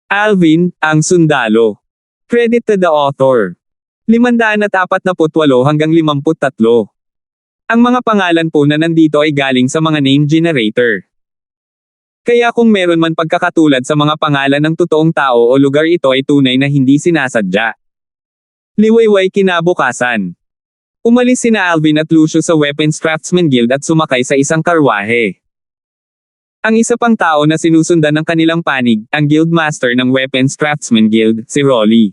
Alvin, ang sundalo. Credit to the author. 548 hanggang 53. Ang mga pangalan po na nandito ay galing sa mga name generator. Kaya kung meron man pagkakatulad sa mga pangalan ng totoong tao o lugar, ito ay tunay na hindi sinasadya. Liwayway kinabukasan. Umalis sina Alvin at Lucius sa Weapons Craftsman Guild at sumakay sa isang karwahe. Ang isa pang tao na sinusundan ng kanilang panig, ang Guildmaster ng Weapons Craftsman Guild, si Rolly.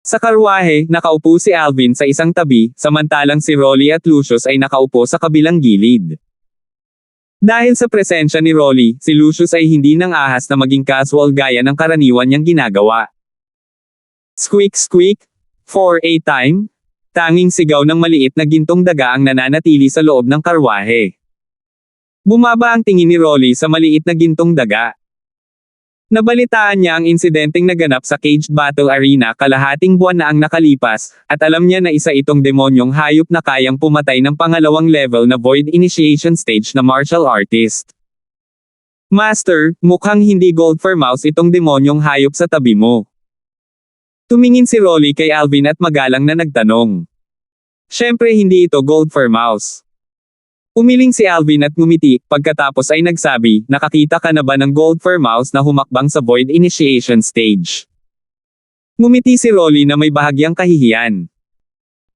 Sa karwahe, nakaupo si Alvin sa isang tabi, samantalang si Rolly at Lucius ay nakaupo sa kabilang gilid. Dahil sa presensya ni Rolly, si Lucius ay hindi nang ahas na maging casual gaya ng karaniwan niyang ginagawa. Squeak squeak, for a time, tanging sigaw ng maliit na gintong daga ang nananatili sa loob ng karwahe. Bumaba ang tingin ni Rolly sa maliit na gintong daga. Nabalitaan niya ang insidenteng naganap sa Caged Battle Arena kalahating buwan na ang nakalipas, at alam niya na isa itong demonyong hayop na kayang pumatay ng pangalawang level na Void Initiation Stage na martial artist. Master, mukhang hindi Goldfur Mouse itong demonyong hayop sa tabi mo. Tumingin si Rolly kay Alvin at magalang na nagtanong. Siyempre hindi ito Goldfur Mouse. Umiling si Alvin at ngumiti, pagkatapos ay nagsabi, nakakita ka na ba ng Goldfur Mouse na humakbang sa Void Initiation Stage? Ngumiti si Rolly na may bahagyang kahihiyan.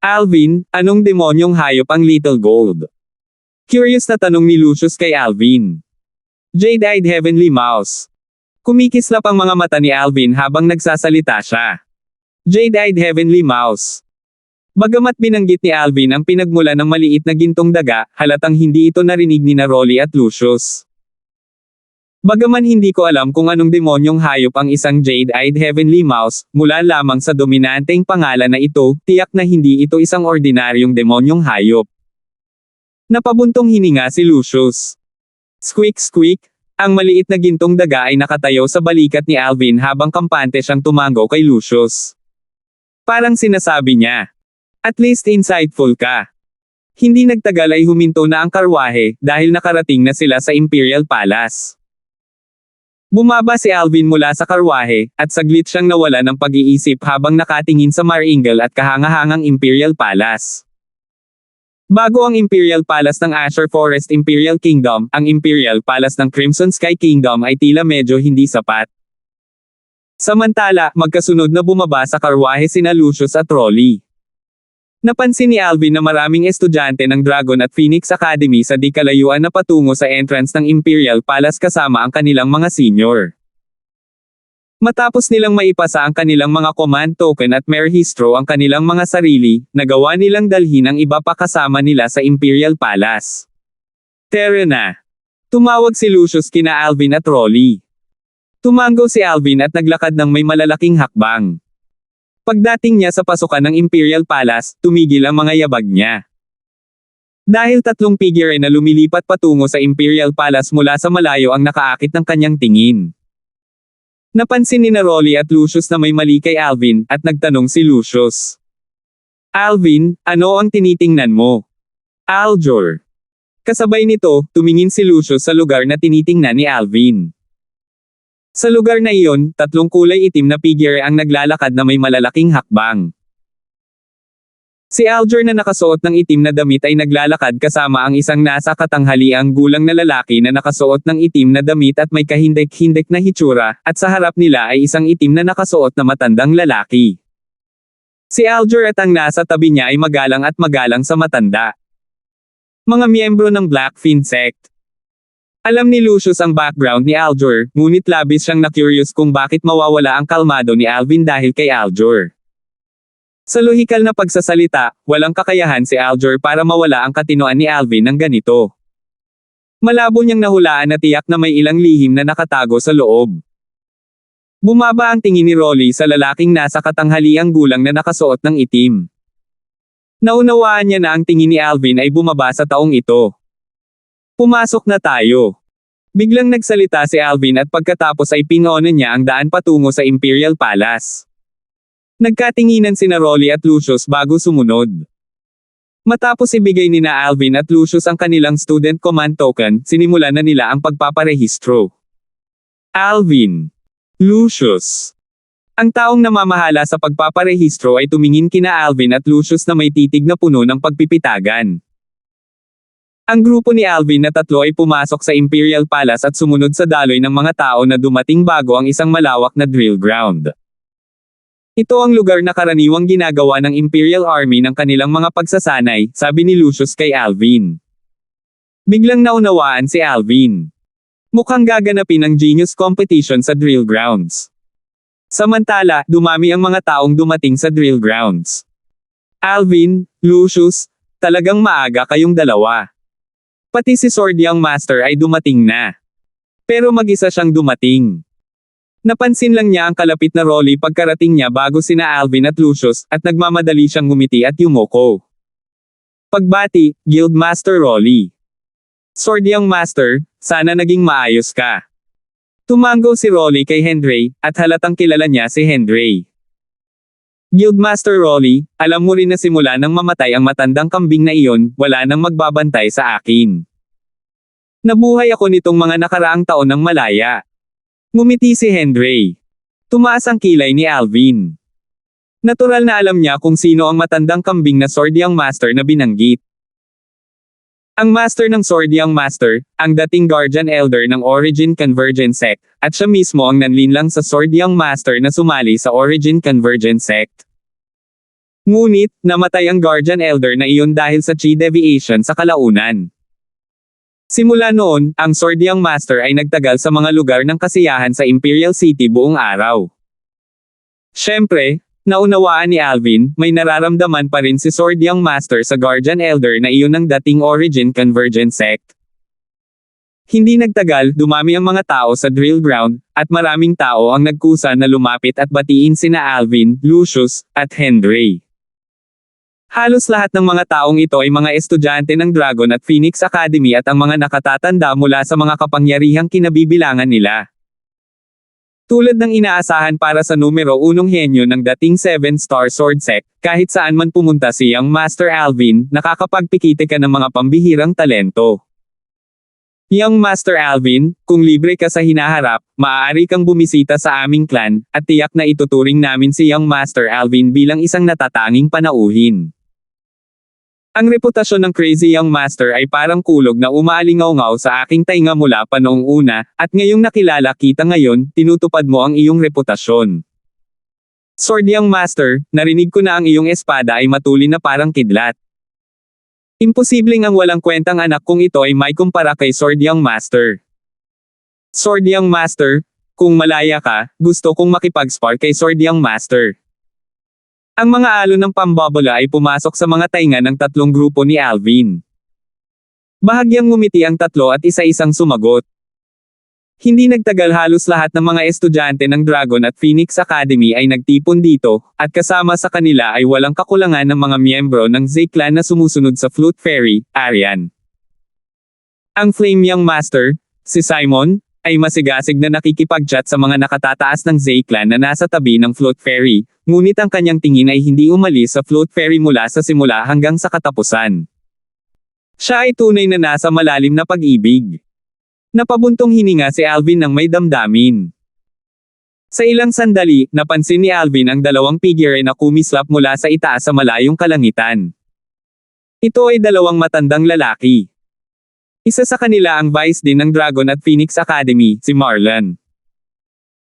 Alvin, anong demonyong hayop ang Little Gold? Curious na tanong ni Lucius kay Alvin. Jade-eyed Heavenly Mouse. Kumikislap ang mga mata ni Alvin habang nagsasalita siya. Jade-eyed Heavenly Mouse. Bagamat binanggit ni Alvin ang pinagmula ng maliit na gintong daga, halatang hindi ito narinig ni Rolly at Lucius. Bagaman hindi ko alam kung anong demonyong hayop ang isang Jade-eyed Heavenly Mouse, mula lamang sa dominanteng pangalan na ito, tiyak na hindi ito isang ordinaryong demonyong hayop. Napabuntong hininga si Lucius. Squeak squeak, ang maliit na gintong daga ay nakatayo sa balikat ni Alvin habang kampante siyang tumango kay Lucius. Parang sinasabi niya, at least insightful ka. Hindi nagtagal ay huminto na ang karwahe, dahil nakarating na sila sa Imperial Palace. Bumaba si Alvin mula sa karwahe, at saglit siyang nawala ng pag-iisip habang nakatingin sa maringal at kahangahangang Imperial Palace. Bago ang Imperial Palace ng Azure Forest Imperial Kingdom, ang Imperial Palace ng Crimson Sky Kingdom ay tila medyo hindi sapat. Samantala, magkasunod na bumaba sa karwahe sina Lucius at Rolly. Napansin ni Alvin na maraming estudyante ng Dragon at Phoenix Academy sa di kalayuan na patungo sa entrance ng Imperial Palace kasama ang kanilang mga senior. Matapos nilang maipasa ang kanilang mga command token at merehistro ang kanilang mga sarili, nagawa nilang dalhin ang iba pa kasama nila sa Imperial Palace. Tara na! Tumawag si Lucius kina Alvin at Rolly. Tumango si Alvin at naglakad ng may malalaking hakbang. Pagdating niya sa pasukan ng Imperial Palace, tumigil ang mga yabag niya. Dahil tatlong figure na lumilipat patungo sa Imperial Palace mula sa malayo ang nakaakit ng kanyang tingin. Napansin ni Rolly at Lucius na may mali kay Alvin, at nagtanong si Lucius. Alvin, ano ang tinitingnan mo? Aljor. Kasabay nito, tumingin si Lucius sa lugar na tinitingnan ni Alvin. Sa lugar na iyon, tatlong kulay itim na figure ang naglalakad na may malalaking hakbang. Si Aljor na nakasuot ng itim na damit ay naglalakad kasama ang isang nasa katanghaliang gulang na lalaki na nakasuot ng itim na damit at may kahindek-hindek na hitsura, at sa harap nila ay isang itim na nakasuot na matandang lalaki. Si Aljor at ang nasa tabi niya ay magalang at magalang sa matanda. Mga miyembro ng Blackfin Sect. Alam ni Lucius ang background ni Aljor, ngunit labis siyang na-curious kung bakit mawawala ang kalmado ni Alvin dahil kay Aljor. Sa lohikal na pagsasalita, walang kakayahan si Aljor para mawala ang katinoan ni Alvin ng ganito. Malabo niyang nahulaan na tiyak na may ilang lihim na nakatago sa loob. Bumaba ang tingin ni Rolly sa lalaking nasa katanghaliang gulang na nakasuot ng itim. Naunawaan niya na ang tingin ni Alvin ay bumaba sa taong ito. Pumasok na tayo. Biglang nagsalita si Alvin at pagkatapos ay pinuna niya ang daan patungo sa Imperial Palace. Nagkatinginan sina Rolly at Lucius bago sumunod. Matapos ibigay nina Alvin at Lucius ang kanilang student command token, sinimulan na nila ang pagpaparehistro. Alvin. Lucius. Ang taong namamahala sa pagpaparehistro ay tumingin kina Alvin at Lucius na may titig na puno ng pagpipitagan. Ang grupo ni Alvin na tatlo ay pumasok sa Imperial Palace at sumunod sa daloy ng mga tao na dumating bago ang isang malawak na drill ground. Ito ang lugar na karaniwang ginagawa ng Imperial Army ng kanilang mga pagsasanay, sabi ni Lucius kay Alvin. Biglang naunawaan si Alvin. Mukhang gaganapin ang genius competition sa drill grounds. Samantala, dumami ang mga taong dumating sa drill grounds. Alvin, Lucius, talagang maaga kayong dalawa. Pati si Sword Young Master ay dumating na. Pero mag-isa siyang dumating. Napansin lang niya ang kalapit na Rolly pagkarating niya bago sina Alvin at Lucius, at nagmamadali siyang ngumiti at yumoko. Pagbati, Guildmaster Rolly. Sword Young Master, sana naging maayos ka. Tumango si Rolly kay Henry, at halatang kilala niya si Henry. Guildmaster Rolly, alam mo rin na simula nang mamatay ang matandang kambing na iyon, wala nang magbabantay sa akin. Nabuhay ako nitong mga nakaraang taon ng malaya. Ngumiti si Henry. Tumaas ang kilay ni Alvin. Natural na alam niya kung sino ang matandang kambing na Sword Young Master na binanggit. Ang master ng Sword Young Master, ang dating Guardian Elder ng Origin Convergence Sect, at siya mismo ang nanlinlang sa Sword Young Master na sumali sa Origin Convergence Sect. Ngunit, namatay ang Guardian Elder na iyon dahil sa Chi Deviation sa kalaunan. Simula noon, ang Sword Young Master ay nagtagal sa mga lugar ng kasiyahan sa Imperial City buong araw. Siyempre, naunawaan ni Alvin, may nararamdaman pa rin si Sword Young Master sa Guardian Elder na iyon ang dating Origin Convergence Sect. Hindi nagtagal, dumami ang mga tao sa drill ground, at maraming tao ang nagkusa na lumapit at batiin sina Alvin, Lucius, at Henry. Halos lahat ng mga taong ito ay mga estudyante ng Dragon at Phoenix Academy at ang mga nakatatanda mula sa mga kapangyarihang kinabibilangan nila. Tulad ng inaasahan para sa numero 1 henyo ng dating 7-star Sword Sect, kahit saan man pumunta si Young Master Alvin, nakakapagpikite ka ng mga pambihirang talento. Young Master Alvin, kung libre ka sa hinaharap, maaari kang bumisita sa aming clan, at tiyak na ituturing namin si Young Master Alvin bilang isang natatanging panauhin. Ang reputasyon ng Crazy Young Master ay parang kulog na umaalingaw-ngaw sa aking tainga mula pa noong una, at ngayong nakilala kita ngayon, tinutupad mo ang iyong reputasyon. Sword Young Master, narinig ko na ang iyong espada ay matulin na parang kidlat. Imposibleng ang walang kwentang anak kong ito ay may kumpara kay Sword Young Master. Sword Young Master, kung malaya ka, gusto kong makipag-spar kay Sword Young Master. Ang mga alon ng pambobola ay pumasok sa mga tainga ng tatlong grupo ni Alvin. Bahagyang ngumiti ang tatlo at isa-isang sumagot. Hindi nagtagal halos lahat ng mga estudyante ng Dragon at Phoenix Academy ay nagtipon dito, at kasama sa kanila ay walang kakulangan ng mga miyembro ng Z Clan na sumusunod sa Flute Fairy, Arian. Ang Flame Young Master, si Simon, ay masigasig na nakikipag-chat sa mga nakatataas ng Z Clan na nasa tabi ng Flute Fairy, ngunit ang kanyang tingin ay hindi umalis sa Flute Fairy mula sa simula hanggang sa katapusan. Siya ay tunay na nasa malalim na pag-ibig. Napabuntong hininga si Alvin ng may damdamin. Sa ilang sandali, napansin ni Alvin ang dalawang figure na kumislap mula sa itaas sa malayong kalangitan. Ito ay dalawang matandang lalaki. Isa sa kanila ang Vice Dean ng Dragon at Phoenix Academy, si Marlon.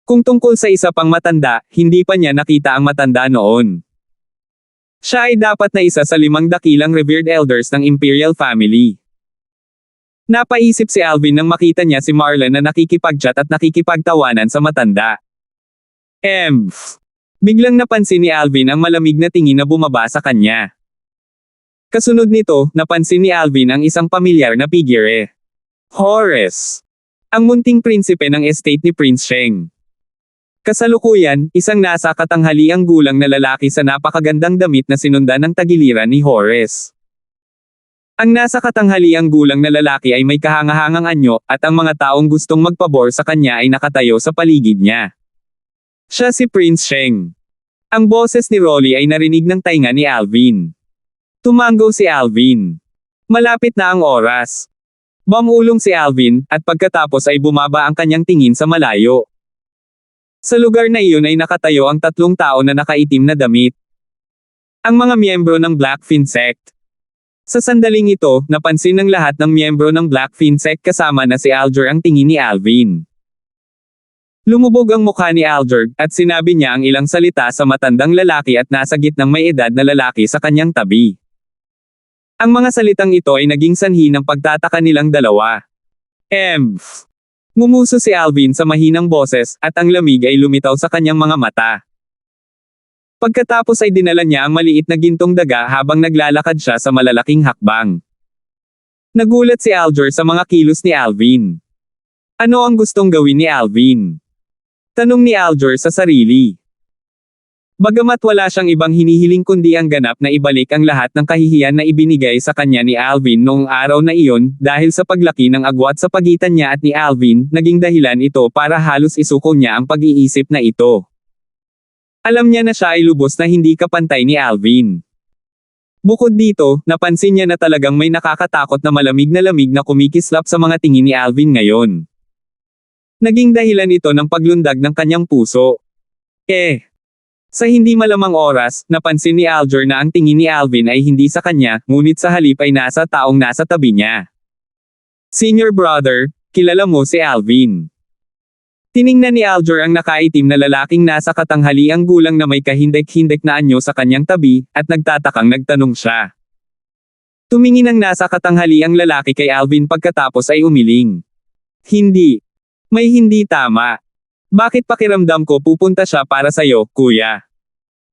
Kung tungkol sa isa pang matanda, hindi pa niya nakita ang matanda noon. Siya ay dapat na isa sa 5 dakilang revered elders ng Imperial Family. Napaisip si Alvin nang makita niya si Marlon na nakikipag-chat at nakikipagtawanan sa matanda. Biglang napansin ni Alvin ang malamig na tingin na bumaba sa kanya. Kasunod nito, napansin ni Alvin ang isang pamilyar na figure. Horace. Ang munting prinsipe ng estate ni Prince Sheng. Kasalukuyan, isang nasa katanghaliang gulang na lalaki sa napakagandang damit na sinundan ng tagiliran ni Horace. Ang nasa katanghaliang gulang na lalaki ay may kahangahangang anyo, at ang mga taong gustong magpabor sa kanya ay nakatayo sa paligid niya. Siya si Prince Sheng. Ang boses ni Rolly ay narinig ng tainga ni Alvin. Tumango si Alvin. Malapit na ang oras. Bumulong si Alvin, at pagkatapos ay bumaba ang kanyang tingin sa malayo. Sa lugar na iyon ay nakatayo ang 3 tao na nakaitim na damit. Ang mga miyembro ng Blackfin Sect. Sa sandaling ito, napansin ng lahat ng miyembro ng Blackfin Sect kasama na si Alger ang tingin ni Alvin. Lumubog ang mukha ni Alger, at sinabi niya ang ilang salita sa matandang lalaki at nasa gitnang may edad na lalaki sa kanyang tabi. Ang mga salitang ito ay naging sanhi ng pagtataka nilang dalawa. Ngumuso si Alvin sa mahinang boses, at ang lamig ay lumitaw sa kanyang mga mata. Pagkatapos ay dinala niya ang maliit na gintong daga habang naglalakad siya sa malalaking hakbang. Nagulat si Alger sa mga kilos ni Alvin. Ano ang gustong gawin ni Alvin? Tanong ni Alger sa sarili. Bagamat wala siyang ibang hinihiling kundi ang ganap na ibalik ang lahat ng kahihiyan na ibinigay sa kanya ni Alvin noong araw na iyon, dahil sa paglaki ng agwat sa pagitan niya at ni Alvin, naging dahilan ito para halos isuko niya ang pag-iisip na ito. Alam niya na siya ay lubos na hindi kapantay ni Alvin. Bukod dito, napansin niya na talagang may nakakatakot na lamig na kumikislap sa mga tingin ni Alvin ngayon. Naging dahilan ito ng paglundag ng kanyang puso. Sa hindi malamang oras, napansin ni Alger na ang tingin ni Alvin ay hindi sa kanya, ngunit sa halip ay nasa taong nasa tabi niya. Senior brother, kilala mo si Alvin. Tiningnan ni Alger ang nakaitim na lalaking nasa katanghaliang gulang na may kahindek-hindek na anyo sa kanyang tabi, at nagtatakang nagtanong siya. Tumingin ang nasa katanghaliang lalaki kay Alvin pagkatapos ay umiling. Hindi. May hindi tama. Bakit pakiramdam ko pupunta siya para sa'yo, kuya?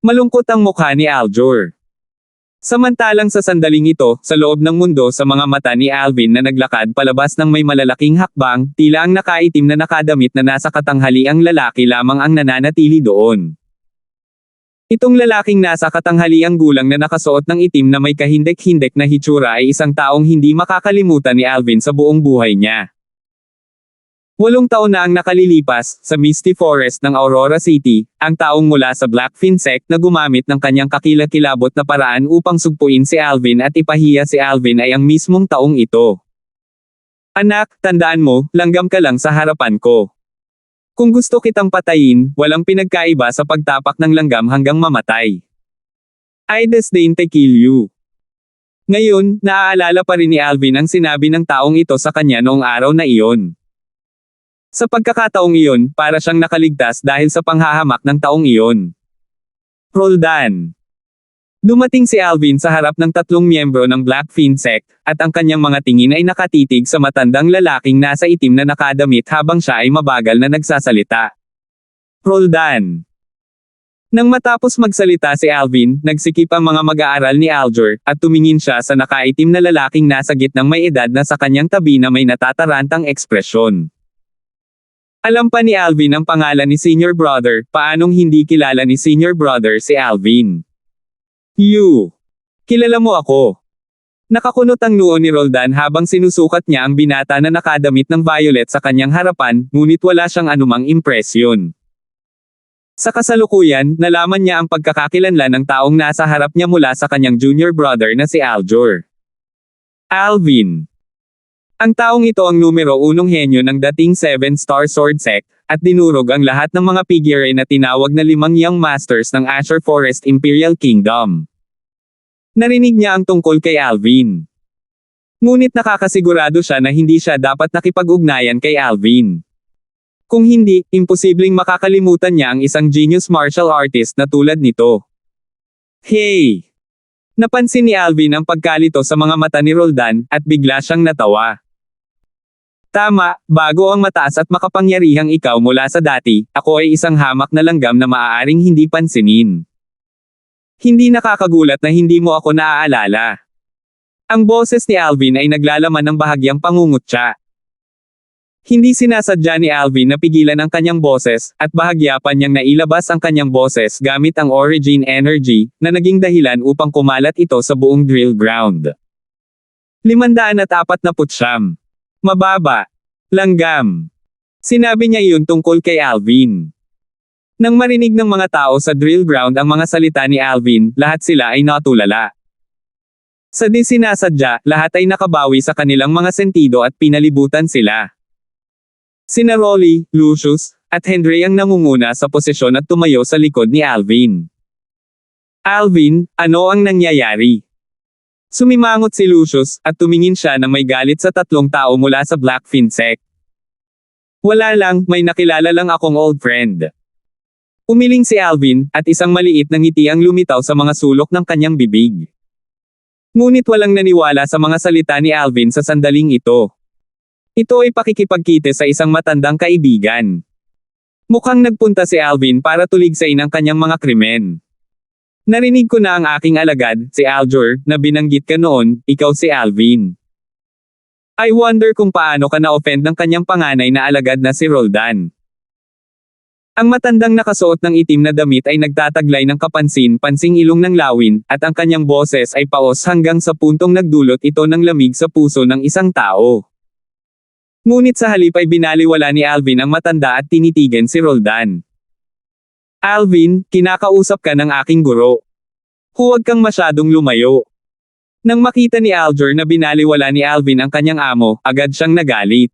Malungkot ang mukha ni Alger. Samantalang sa sandaling ito, sa loob ng mundo sa mga mata ni Alvin na naglakad palabas ng may malalaking hakbang, tila ang nakaitim na nakadamit na nasa katanghaliang lalaki lamang ang nananatili doon. Itong lalaking nasa katanghaliang gulang na nakasuot ng itim na may kahindek-hindek na hitsura ay isang taong hindi makakalimutan ni Alvin sa buong buhay niya. 8 taon na ang nakalilipas, sa Misty Forest ng Aurora City, ang taong mula sa Blackfin Sect na gumamit ng kanyang kakilakilabot na paraan upang sugpuin si Alvin at ipahiya si Alvin ay ang mismong taong ito. Anak, tandaan mo, langgam ka lang sa harapan ko. Kung gusto kitang patayin, walang pinagkaiba sa pagtapak ng langgam hanggang mamatay. I disdain to kill you. Ngayon, naaalala pa rin ni Alvin ang sinabi ng taong ito sa kanya noong araw na iyon. Sa pagkakataong iyon, para siyang nakaligtas dahil sa panghahamak ng taong iyon. Roldan. Dumating si Alvin sa harap ng 3 miyembro ng Blackfin Sect, at ang kanyang mga tingin ay nakatitig sa matandang lalaking nasa itim na nakadamit habang siya ay mabagal na nagsasalita. Roldan. Nang matapos magsalita si Alvin, nagsikip ang mga mag-aaral ni Alger, at tumingin siya sa nakaitim na lalaking nasa gitnang may edad na sa kanyang tabi na may natatarantang ekspresyon. Alam pa ni Alvin ang pangalan ni Senior Brother, paanong hindi kilala ni Senior Brother si Alvin? Kilala mo ako. Nakakunot ang noo ni Roldan habang sinusukat niya ang binata na nakadamit ng violet sa kanyang harapan, ngunit wala siyang anumang impresyon. Sa kasalukuyan, nalaman niya ang pagkakakilanlan ng taong nasa harap niya mula sa kanyang junior brother na si Alger. Alvin. Ang taong ito ang numero 1 henyo ng dating 7-star sword sect, at dinurog ang lahat ng mga figure na tinawag na 5 young masters ng Azure Forest Imperial Kingdom. Narinig niya ang tungkol kay Alvin. Ngunit nakakasigurado siya na hindi siya dapat nakipag-ugnayan kay Alvin. Kung hindi, imposibleng makakalimutan niya ang isang genius martial artist na tulad nito. Hey! Napansin ni Alvin ang pagkalito sa mga mata ni Roldan, at bigla siyang natawa. Tama, bago ang mataas at makapangyarihang ikaw mula sa dati, ako ay isang hamak na langgam na maaaring hindi pansinin. Hindi nakakagulat na hindi mo ako naaalala. Ang boses ni Alvin ay naglalaman ng bahagyang pangungutya. Hindi sinasadya ni Alvin na pigilan ang kanyang boses, at bahagya pa niyang nailabas ang kanyang boses gamit ang origin energy, na naging dahilan upang kumalat ito sa buong drill ground. 549. Mababa. Langgam. Sinabi niya iyon tungkol kay Alvin. Nang marinig ng mga tao sa drill ground ang mga salita ni Alvin, lahat sila ay natulala. Sa di sinasadya, lahat ay nakabawi sa kanilang mga sentido at pinalibutan sila. Sina Rolly, Lucius, at Henry ang nangunguna sa posisyon at tumayo sa likod ni Alvin. Alvin, ano ang nangyayari? Sumimangot si Lucius, at tumingin siya na may galit sa tatlong tao mula sa Blackfin sect. Wala lang, may nakilala lang akong old friend. Umiling si Alvin, at isang maliit na ngiti ang lumitaw sa mga sulok ng kanyang bibig. Ngunit walang naniwala sa mga salita ni Alvin sa sandaling ito. Ito ay pakikipagkite sa isang matandang kaibigan. Mukhang nagpunta si Alvin para tuligsain ang kanyang mga krimen. Narinig ko na ang aking alagad, si Aljur, na binanggit ka noon, ikaw si Alvin. I wonder kung paano ka na-offend ng kanyang panganay na alagad na si Roldan. Ang matandang nakasuot ng itim na damit ay nagtataglay ng kapansin-pansing ilong ng lawin, at ang kanyang boses ay paos hanggang sa puntong nagdulot ito ng lamig sa puso ng isang tao. Ngunit sa halip ay binaliwala ni Alvin ang matanda at tinitigan si Roldan. Alvin, kinakausap ka ng aking guro. Huwag kang masyadong lumayo. Nang makita ni Aljur na binaliwala ni Alvin ang kanyang amo, agad siyang nagalit.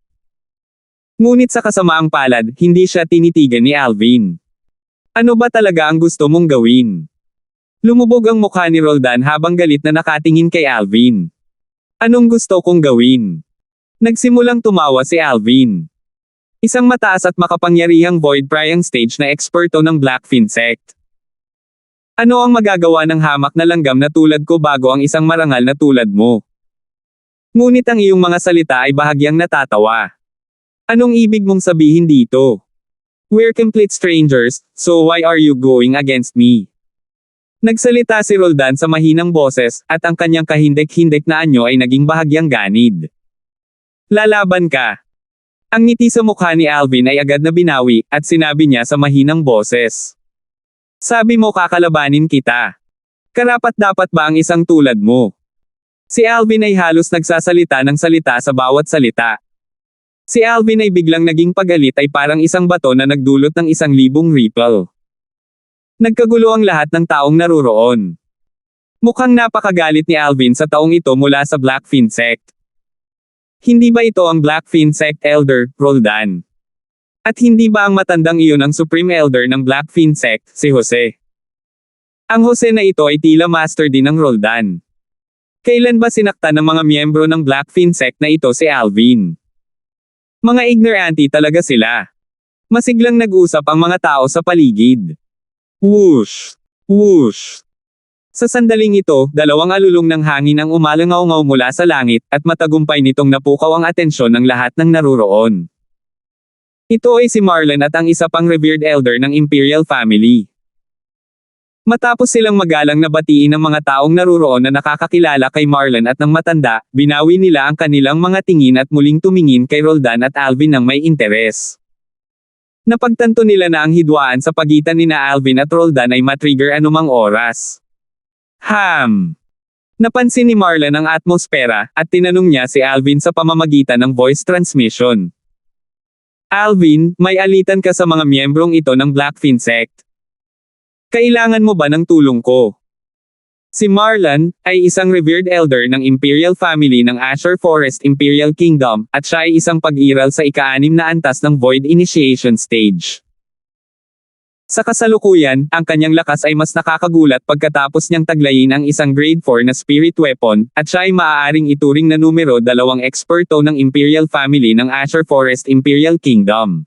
Ngunit sa kasamaang palad, hindi siya tinitigan ni Alvin. Ano ba talaga ang gusto mong gawin? Lumubog ang mukha ni Roldan habang galit na nakatingin kay Alvin. Anong gusto kong gawin? Nagsimulang tumawa si Alvin. Isang mataas at makapangyarihang void prying stage na eksperto ng Blackfin sect. Ano ang magagawa ng hamak na langgam na tulad ko bago ang isang marangal na tulad mo? Ngunit ang iyong mga salita ay bahagyang natatawa. Anong ibig mong sabihin dito? We're complete strangers, so why are you going against me? Nagsalita si Roldan sa mahinang boses, at ang kanyang kahindek-hindek na anyo ay naging bahagyang ganid. Lalaban ka. Ang ngiti sa mukha ni Alvin ay agad na binawi, at sinabi niya sa mahinang boses. Sabi mo kakalabanin kita. Karapat-dapat ba ang isang tulad mo? Si Alvin ay halos nagsasalita ng salita sa bawat salita. Si Alvin ay biglang naging pagalit ay parang isang bato na nagdulot ng 1,000 ripple. Nagkagulo ang lahat ng taong naruroon. Mukhang napakagalit ni Alvin sa taong ito mula sa Blackfin sect. Hindi ba ito ang Blackfin sect elder, Roldan? At hindi ba ang matandang iyon ang supreme elder ng Blackfin sect, si Jose? Ang Jose na ito ay tila master din ng Roldan. Kailan ba sinaktan ng mga miyembro ng Blackfin sect na ito si Alvin? Mga ignorante talaga sila. Masiglang nag-usap ang mga tao sa paligid. Whoosh! Whoosh! Sa sandaling ito, dalawang alulong ng hangin ang umalangaw-ngaw mula sa langit, at matagumpay nitong napukaw ang atensyon ng lahat ng naruroon. Ito ay si Marlon at ang isa pang revered elder ng Imperial family. Matapos silang magalang na batiin ng mga taong naruroon na nakakakilala kay Marlon at ng matanda, binawi nila ang kanilang mga tingin at muling tumingin kay Roldan at Alvin ng may interes. Napagtanto nila na ang hidwaan sa pagitan nina Alvin at Roldan ay matrigger anumang oras. Napansin ni Marlon ang atmosfera, at tinanong niya si Alvin sa pamamagitan ng voice transmission. Alvin, may alitan ka sa mga miyembrong ito ng Blackfin sect. Kailangan mo ba ng tulong ko? Si Marlon ay isang revered elder ng Imperial family ng Azure Forest Imperial Kingdom, at siya ay isang pag-iral sa ika-6 na antas ng Void Initiation Stage. Sa kasalukuyan, ang kanyang lakas ay mas nakakagulat pagkatapos niyang taglayin ang isang grade 4 na spirit weapon, at siya ay maaaring ituring na numero 2 eksperto ng Imperial family ng Azure Forest Imperial Kingdom.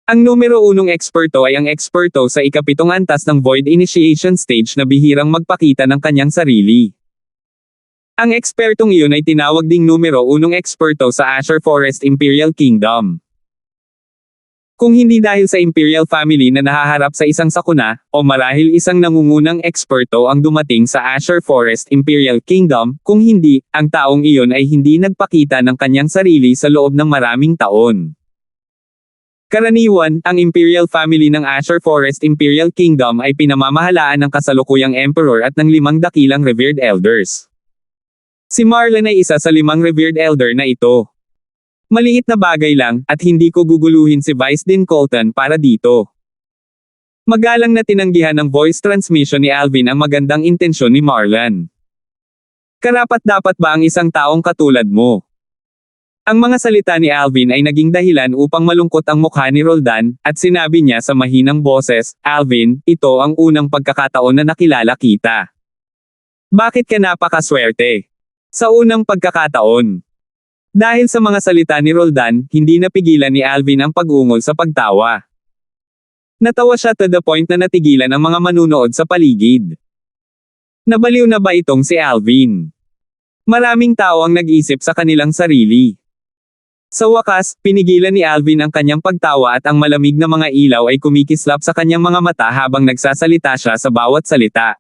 Ang numero 1 eksperto ay ang eksperto sa ika-7 antas ng Void Initiation Stage na bihirang magpakita ng kanyang sarili. Ang ekspertong iyon ay tinawag ding numero 1 eksperto sa Azure Forest Imperial Kingdom. Kung hindi dahil sa Imperial family na nahaharap sa isang sakuna, o marahil isang nangungunang eksperto ang dumating sa Azure Forest Imperial Kingdom, kung hindi, ang taong iyon ay hindi nagpakita ng kanyang sarili sa loob ng maraming taon. Karaniwan, ang Imperial family ng Azure Forest Imperial Kingdom ay pinamamahalaan ng kasalukuyang Emperor at ng 5 dakilang revered elders. Si Marlon ay isa sa 5 revered elder na ito. Maliit na bagay lang, at hindi ko guguluhin si Vice Dean Colton para dito. Magalang na tinanggihan ng voice transmission ni Alvin ang magandang intensyon ni Marlon. Karapat-dapat ba ang isang taong katulad mo? Ang mga salita ni Alvin ay naging dahilan upang malungkot ang mukha ni Roldan, at sinabi niya sa mahinang boses, "Alvin, ito ang unang pagkakataon na nakilala kita. Bakit ka napakaswerte? Sa unang pagkakataon." Dahil sa mga salita ni Roldan, hindi napigilan ni Alvin ang pag-ungol sa pagtawa. Natawa siya to the point na natigilan ang mga manunood sa paligid. Nabaliw na ba itong si Alvin? Maraming tao ang nag-isip sa kanilang sarili. Sa wakas, pinigilan ni Alvin ang kanyang pagtawa at ang malamig na mga ilaw ay kumikislap sa kanyang mga mata habang nagsasalita siya sa bawat salita.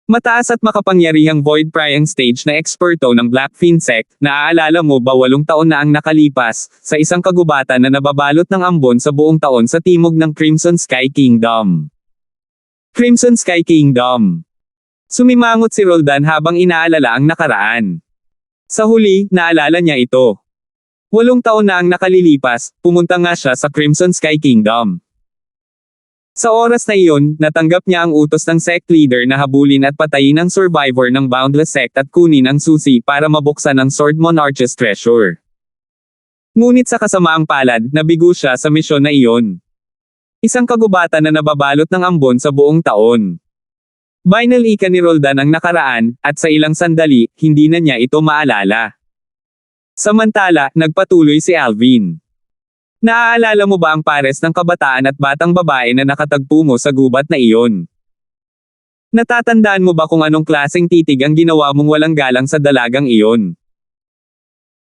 Mataas at makapangyarihang void prying stage na eksperto ng Black Fiend Sect, naaalala mo ba 8 taon na ang nakalipas, sa isang kagubatan na nababalot ng ambon sa buong taon sa timog ng Crimson Sky Kingdom. Crimson Sky Kingdom. Sumimangot si Roldan habang inaalala ang nakaraan. Sa huli, naalala niya ito. 8 taon na ang nakalilipas, pumunta nga siya sa Crimson Sky Kingdom. Sa oras na iyon, natanggap niya ang utos ng sect leader na habulin at patayin ang survivor ng Boundless Sect at kunin ang susi para mabuksan ang Sword Monarch's treasure. Ngunit sa kasamaang palad, nabigo siya sa misyon na iyon. Isang kagubatan na nababalot ng ambon sa buong taon. Binalika ni Roldan ang nakaraan, at sa ilang sandali, hindi na niya ito maalala. Samantala, nagpatuloy si Alvin. Naaalala mo ba ang pares ng kabataan at batang babae na nakatagpo mo sa gubat na iyon? Natatandaan mo ba kung anong klaseng titig ang ginawa mong walang galang sa dalagang iyon?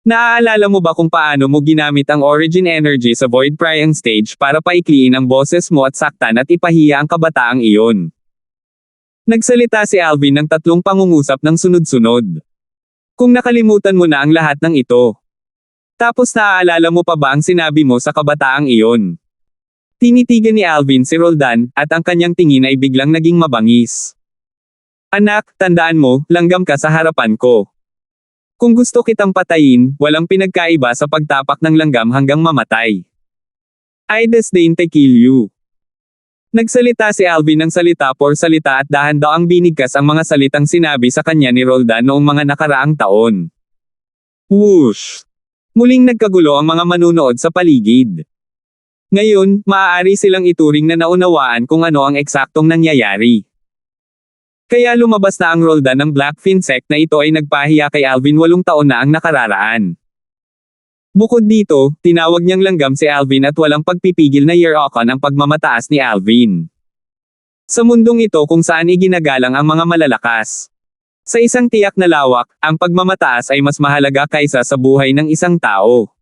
Naaalala mo ba kung paano mo ginamit ang origin energy sa void prying stage para paikliin ang boses mo at saktan at ipahiya ang kabataang iyon? Nagsalita si Alvin ng 3 pangungusap ng sunod-sunod. Kung nakalimutan mo na ang lahat ng ito. Tapos naaalala mo pa ba ang sinabi mo sa kabataang iyon? Tinitigan ni Alvin si Roldan, at ang kanyang tingin ay biglang naging mabangis. "Anak, tandaan mo, langgam ka sa harapan ko. Kung gusto kitang patayin, walang pinagkaiba sa pagtapak ng langgam hanggang mamatay. I disdain to kill you." Nagsalita si Alvin ng salita por salita at dahan-daang binigkas ang mga salitang sinabi sa kanya ni Roldan noong mga nakaraang taon. Whoosh! Muling nagkagulo ang mga manunood sa paligid. Ngayon, maaari silang ituring na naunawaan kung ano ang eksaktong nangyayari. Kaya lumabas na ang Roldan ng Black Fiend Sect na ito ay nagpahiya kay Alvin 8 taon na ang nakararaan. Bukod dito, tinawag niyang langgam si Alvin at walang pagpipigil na year-okan ang pagmamataas ni Alvin. Sa mundong ito kung saan iginagalang ang mga malalakas. Sa isang tiyak na lawak, ang pagmamataas ay mas mahalaga kaysa sa buhay ng isang tao.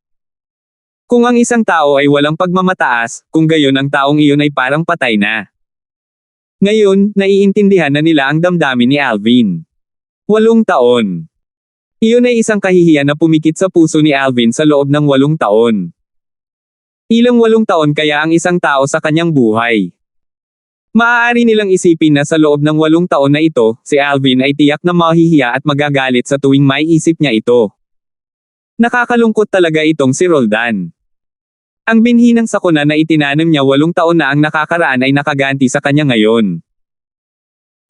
Kung ang isang tao ay walang pagmamataas, kung gayon ang taong iyon ay parang patay na. Ngayon, naiintindihan na nila ang damdamin ni Alvin. 8 taon. Iyon ay isang kahihiyan na pumikit sa puso ni Alvin sa loob ng 8 taon. Ilang 8 taon kaya ang isang tao sa kanyang buhay? Maaari nilang isipin na sa loob ng 8 taon na ito, si Alvin ay tiyak na mahihiya at magagalit sa tuwing may isip niya ito. Nakakalungkot talaga itong si Roldan. Ang binhi ng sakuna na itinanim niya 8 taon na ang nakakaraan ay nakaganti sa kanya ngayon.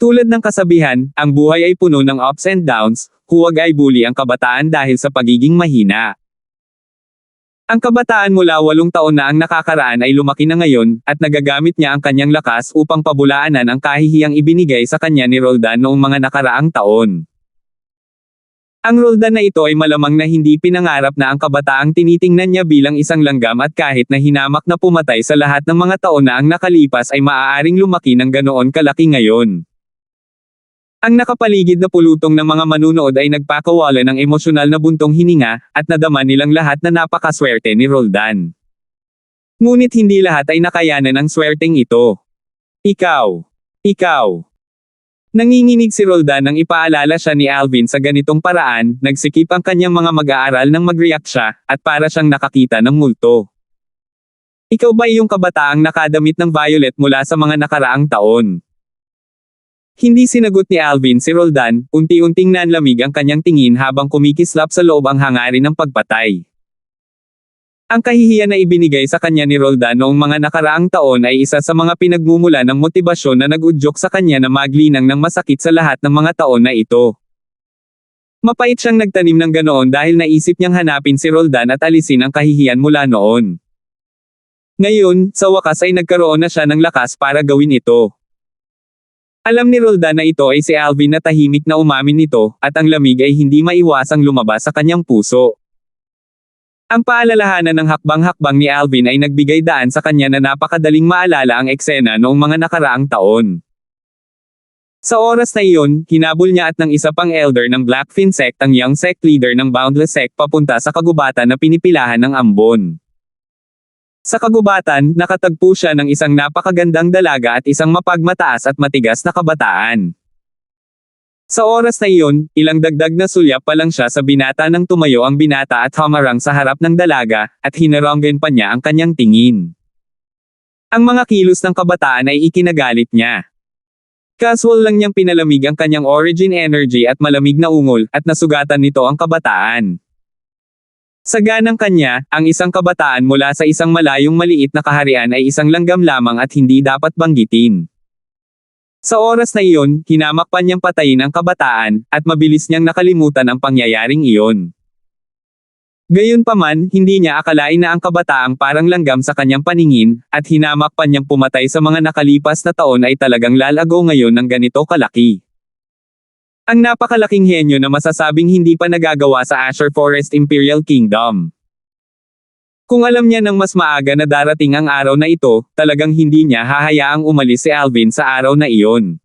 Tulad ng kasabihan, ang buhay ay puno ng ups and downs, huwag ay bully ang kabataan dahil sa pagiging mahina. Ang kabataan mula 8 taon na ang nakakaraan ay lumaki na ngayon, at nagagamit niya ang kanyang lakas upang pabulaanan ang kahihiyang ibinigay sa kanya ni Roldan noong mga nakaraang taon. Ang Roldan na ito ay malamang na hindi pinangarap na ang kabataang tinitingnan niya bilang isang langgam at kahit na hinamak na pumatay sa lahat ng mga taon na ang nakalipas ay maaaring lumaki ng ganoon kalaki ngayon. Ang nakapaligid na pulutong ng mga manunood ay nagpakawala ng emosyonal na buntong hininga, at nadama nilang lahat na napakaswerte ni Roldan. Ngunit hindi lahat ay nakayanan ang swerteng ito. Ikaw. Nanginginig si Roldan nang ipaalala siya ni Alvin sa ganitong paraan, nagsikip ang kanyang mga mag-aaral nang mag-react siya, at para siyang nakakita ng multo. Ikaw ba yung kabataang nakadamit ng violet mula sa mga nakaraang taon? Hindi sinagot ni Alvin si Roldan, unti-unting nanlamig ang kanyang tingin habang kumikislap sa loob ang hangarin ng pagpatay. Ang kahihiyan na ibinigay sa kanya ni Roldan noong mga nakaraang taon ay isa sa mga pinagmumula ng motibasyon na nag-udyok sa kanya na maglinang ng masakit sa lahat ng mga taon na ito. Mapait siyang nagtanim ng ganoon dahil naisip niyang hanapin si Roldan at alisin ang kahihiyan mula noon. Ngayon, sa wakas ay nagkaroon na siya ng lakas para gawin ito. Alam ni Roldan na ito ay si Alvin na tahimik na umamin nito, at ang lamig ay hindi maiwasang lumabas sa kanyang puso. Ang paalalahanan ng hakbang-hakbang ni Alvin ay nagbigay daan sa kanya na napakadaling maalala ang eksena noong mga nakaraang taon. Sa oras na iyon, hinabol niya at ng isa pang elder ng Blackfin sect ang young sect leader ng Boundless sect papunta sa kagubatan na pinipilahan ng Ambon. Sa kagubatan, nakatagpo siya ng isang napakagandang dalaga at isang mapagmataas at matigas na kabataan. Sa oras na iyon, ilang dagdag na sulyap pa lang siya sa binata nang tumayo ang binata at hamarang sa harap ng dalaga, at hinaranggan pa niya ang kanyang tingin. Ang mga kilos ng kabataan ay ikinagalit niya. Casual lang niyang pinalamig ang kanyang origin energy at malamig na ungol, at nasugatan nito ang kabataan. Sa ganang kanya, ang isang kabataan mula sa isang malayong maliit na kaharian ay isang langgam lamang at hindi dapat banggitin. Sa oras na iyon, hinamak pa niyang patayin ang kabataan, at mabilis niyang nakalimutan ang pangyayaring iyon. Gayunpaman, hindi niya akalain na ang kabataang parang langgam sa kanyang paningin, at hinamak pa niyang pumatay sa mga nakalipas na taon ay talagang lalago ngayon ng ganito kalaki. Ang napakalaking henyo na masasabing hindi pa nagagawa sa Azure Forest Imperial Kingdom. Kung alam niya ng mas maaga na darating ang araw na ito, talagang hindi niya hahayaang umalis si Alvin sa araw na iyon.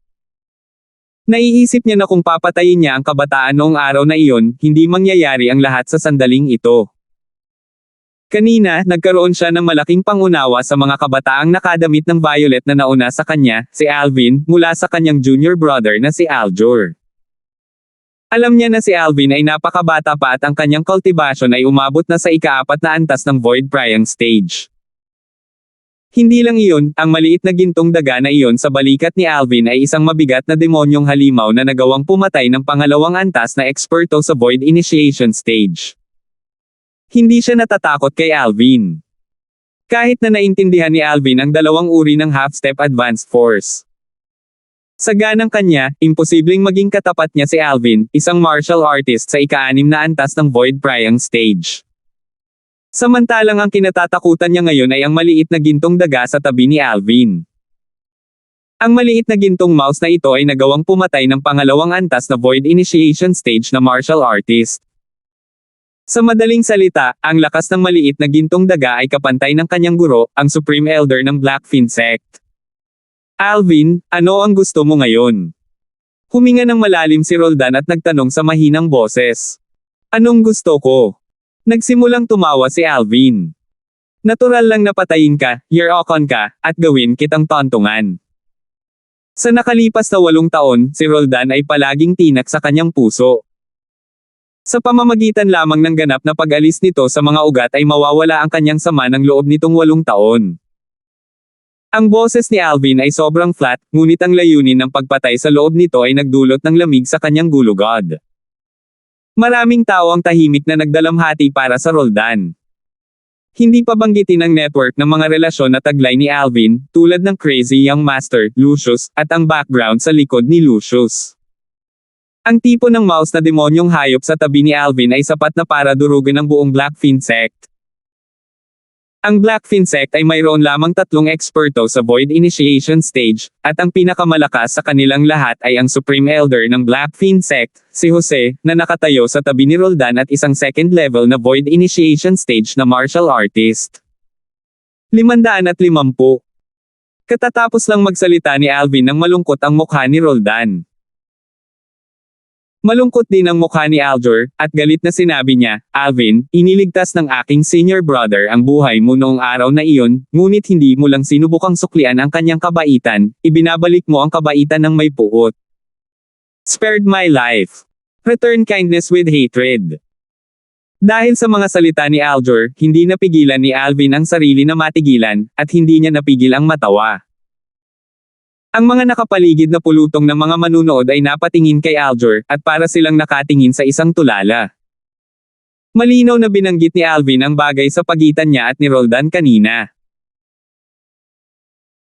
Naiisip niya na kung papatayin niya ang kabataan noong araw na iyon, hindi mangyayari ang lahat sa sandaling ito. Kanina, nagkaroon siya ng malaking pangunawa sa mga kabataang nakadamit ng violet na nauna sa kanya, si Alvin, mula sa kanyang junior brother na si Aljur. Alam niya na si Alvin ay napakabata pa at ang kanyang cultivation ay umabot na sa ika-4 na antas ng Void Priang stage. Hindi lang iyon, ang maliit na gintong daga na iyon sa balikat ni Alvin ay isang mabigat na demonyong halimaw na nagawang pumatay ng pangalawang antas na eksperto sa Void Initiation stage. Hindi siya natatakot kay Alvin. Kahit na naintindihan ni Alvin ang dalawang uri ng half-step advanced force. Sa ganang kanya, imposibleng maging katapat niya si Alvin, isang martial artist sa ika-6 na antas ng Void Priang stage. Samantalang ang kinatatakutan niya ngayon ay ang maliit na gintong daga sa tabi ni Alvin. Ang maliit na gintong mouse na ito ay nagawang pumatay ng pangalawang antas na Void Initiation stage na martial artist. Sa madaling salita, ang lakas ng maliit na gintong daga ay kapantay ng kanyang guro, ang Supreme Elder ng Blackfin sect. Alvin, ano ang gusto mo ngayon? Huminga ng malalim si Roldan at nagtanong sa mahinang boses. Anong gusto ko? Nagsimulang tumawa si Alvin. Natural lang na patayin ka, year-okon ka, at gawin kitang tontungan. Sa nakalipas na 8 taon, si Roldan ay palaging tinak sa kanyang puso. Sa pamamagitan lamang ng ganap na pag-alis nito sa mga ugat ay mawawala ang kanyang sama ng loob nitong 8 taon. Ang boses ni Alvin ay sobrang flat, ngunit ang layunin ng pagpatay sa loob nito ay nagdulot ng lamig sa kanyang gulugod. Maraming tao ang tahimik na nagdalamhati para sa Roldan. Hindi pa banggitin ang network ng mga relasyon na taglay ni Alvin, tulad ng Crazy Young Master, Lucius, at ang background sa likod ni Lucius. Ang tipo ng mouse na demonyong hayop sa tabi ni Alvin ay sapat na para durugan ang buong Blackfin sect. Ang Blackfin sect ay mayroon lamang 3 eksperto sa Void Initiation stage, at ang pinakamalakas sa kanilang lahat ay ang Supreme Elder ng Blackfin sect, si Jose, na nakatayo sa tabi ni Roldan at isang second level na Void Initiation stage na martial artist. 550. Katatapos lang magsalita ni Alvin nang malungkot ang mukha ni Roldan. Malungkot din ang mukha ni Aljur, at galit na sinabi niya, Alvin, iniligtas ng aking senior brother ang buhay mo noong araw na iyon, ngunit hindi mo lang sinubukang suklian ang kanyang kabaitan, ibinabalik mo ang kabaitan ng may puot. Spared my life. Return kindness with hatred. Dahil sa mga salita ni Aljur, hindi napigilan ni Alvin ang sarili na matigilan, at hindi niya napigil ang matawa. Ang mga nakapaligid na pulutong ng mga manunood ay napatingin kay Aljur, at para silang nakatingin sa isang tulala. Malinaw na binanggit ni Alvin ang bagay sa pagitan niya at ni Roldan kanina.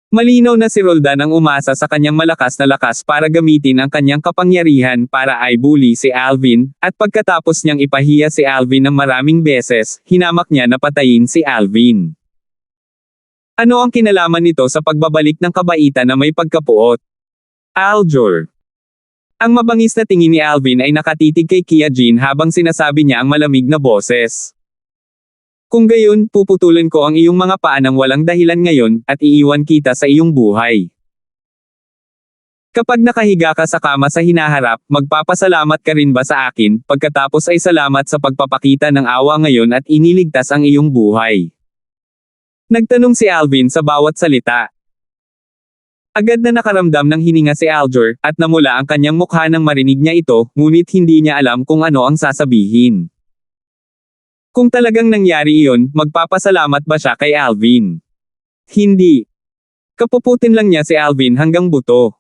Malinaw na si Roldan ang umasa sa kanyang malakas na lakas para gamitin ang kanyang kapangyarihan para i-bully si Alvin, at pagkatapos niyang ipahiya si Alvin ng maraming beses, hinamak niya na patayin si Alvin. Ano ang kinalaman nito sa pagbabalik ng kabaitan na may pagkapuot? Aljur. Ang mabangis na tingin ni Alvin ay nakatitig kay Kia Jin habang sinasabi niya ang malamig na boses. Kung gayon, puputulin ko ang iyong mga paa ng walang dahilan ngayon, at iiwan kita sa iyong buhay. Kapag nakahiga ka sa kama sa hinaharap, magpapasalamat ka rin ba sa akin, pagkatapos ay salamat sa pagpapakita ng awa ngayon at iniligtas ang iyong buhay? Nagtanong si Alvin sa bawat salita. Agad na nakaramdam ng hininga si Aljur, at namula ang kanyang mukha nang marinig niya ito, ngunit hindi niya alam kung ano ang sasabihin. Kung talagang nangyari iyon, magpapasalamat ba siya kay Alvin? Hindi. Kapuputin lang niya si Alvin hanggang buto.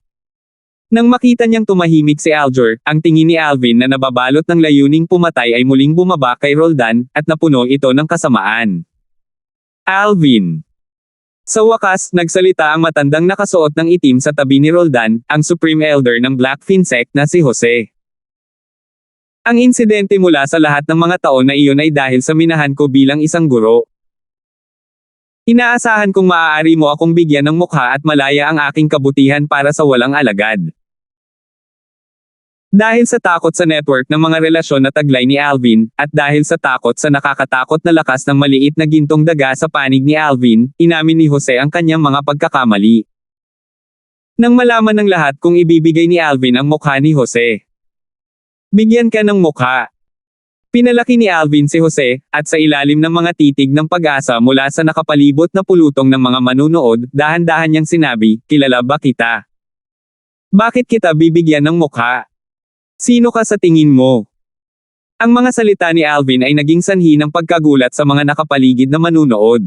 Nang makita niyang tumahimik si Aljur, ang tingin ni Alvin na nababalot ng layuning pumatay ay muling bumaba kay Roldan, at napuno ito ng kasamaan. Alvin. Sa wakas, nagsalita ang matandang nakasuot ng itim sa tabi ni Roldan, ang Supreme Elder ng Blackfin Sect na si Jose. Ang insidente mula sa lahat ng mga taon na iyon ay dahil sa minahan ko bilang isang guro. Inaasahan kong maaari mo akong bigyan ng mukha at malaya ang aking kabutihan para sa walang alagad. Dahil sa takot sa network ng mga relasyon na taglay ni Alvin, at dahil sa takot sa nakakatakot na lakas ng maliit na gintong daga sa panig ni Alvin, inamin ni Jose ang kanyang mga pagkakamali. Nang malaman ng lahat kung ibibigay ni Alvin ang mukha ni Jose. Bigyan ka ng mukha. Pinalaki ni Alvin si Jose, at sa ilalim ng mga titig ng pag-asa mula sa nakapalibot na pulutong ng mga manunood, dahan-dahan niyang sinabi, kilala ba kita? Bakit kita bibigyan ng mukha? Sino ka sa tingin mo? Ang mga salita ni Alvin ay naging sanhi ng pagkagulat sa mga nakapaligid na manunood.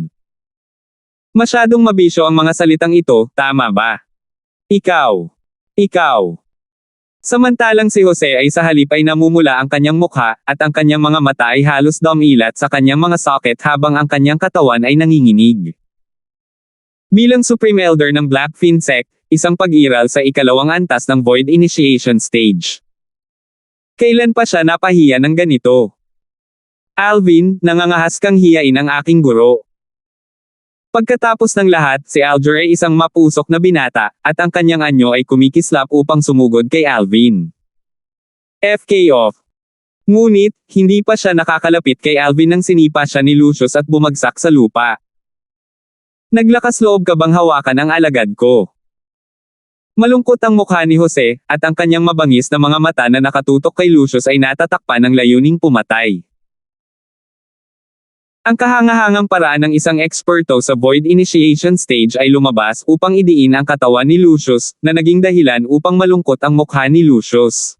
Masyadong mabisyo ang mga salitang ito, tama ba? Ikaw. Ikaw. Samantalang si Jose ay sa halip ay namumula ang kanyang mukha, at ang kanyang mga mata ay halos dumilat sa kanyang mga socket habang ang kanyang katawan ay nanginginig. Bilang Supreme Elder ng Blackfin Sect, isang pag-iral sa ikalawang antas ng Void Initiation Stage. Kailan pa siya napahiya ng ganito? Alvin, nangangahas kang hiyain ang aking guro. Pagkatapos ng lahat, si Aljur ay isang mapusok na binata, at ang kanyang anyo ay kumikislap upang sumugod kay Alvin. FK off. Ngunit, hindi pa siya nakakalapit kay Alvin nang sinipa siya ni Lucius at bumagsak sa lupa. Naglakas loob ka bang hawakan ang alagad ko? Malungkot ang mukha ni Jose, at ang kanyang mabangis na mga mata na nakatutok kay Lucius ay natatakpan ng layuning pumatay. Ang kahangahangang paraan ng isang eksperto sa Void Initiation Stage ay lumabas upang idiin ang katawan ni Lucius, na naging dahilan upang malungkot ang mukha ni Lucius.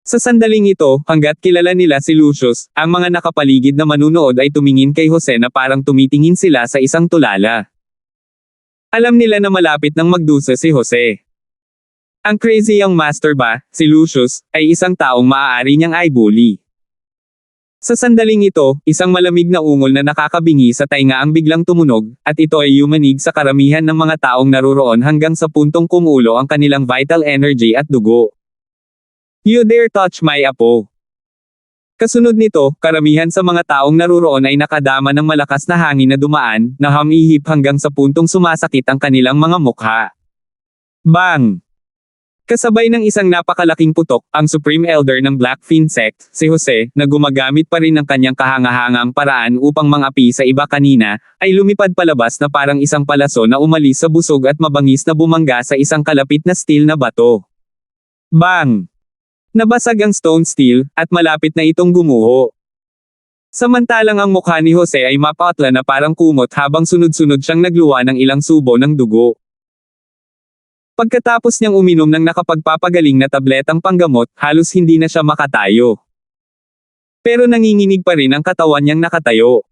Sa sandaling ito, hanggat kilala nila si Lucius, ang mga nakapaligid na manunood ay tumingin kay Jose na parang tumitingin sila sa isang tulala. Alam nila na malapit nang magdusa si Jose. Ang crazy young master ba, si Lucius, ay isang taong maaari niyang i-bully. Sa sandaling ito, isang malamig na ungol na nakakabingi sa tainga ang biglang tumunog, at ito ay yumanig sa karamihan ng mga taong naroroon hanggang sa puntong kumulo ang kanilang vital energy at dugo. You dare touch my apo. Kasunod nito, karamihan sa mga taong naroroon ay nakadama ng malakas na hangin na dumaan, na humihip hanggang sa puntong sumasakit ang kanilang mga mukha. Bang! Kasabay ng isang napakalaking putok, ang Supreme Elder ng Blackfin Sect, si Jose, na gumagamit pa rin ng kanyang kahangahangang paraan upang mangapi sa iba kanina, ay lumipad palabas na parang isang palaso na umalis sa busog at mabangis na bumangga sa isang kalapit na steel na bato. Bang! Nabasag ang stone steel, at malapit na itong gumuho. Samantalang ang mukha ni Jose ay mapatla na parang kumot habang sunod-sunod siyang nagluwa ng ilang subo ng dugo. Pagkatapos niyang uminom ng nakapagpapagaling na tabletang panggamot, halos hindi na siya makatayo. Pero nanginginig pa rin ang katawan niyang nakatayo.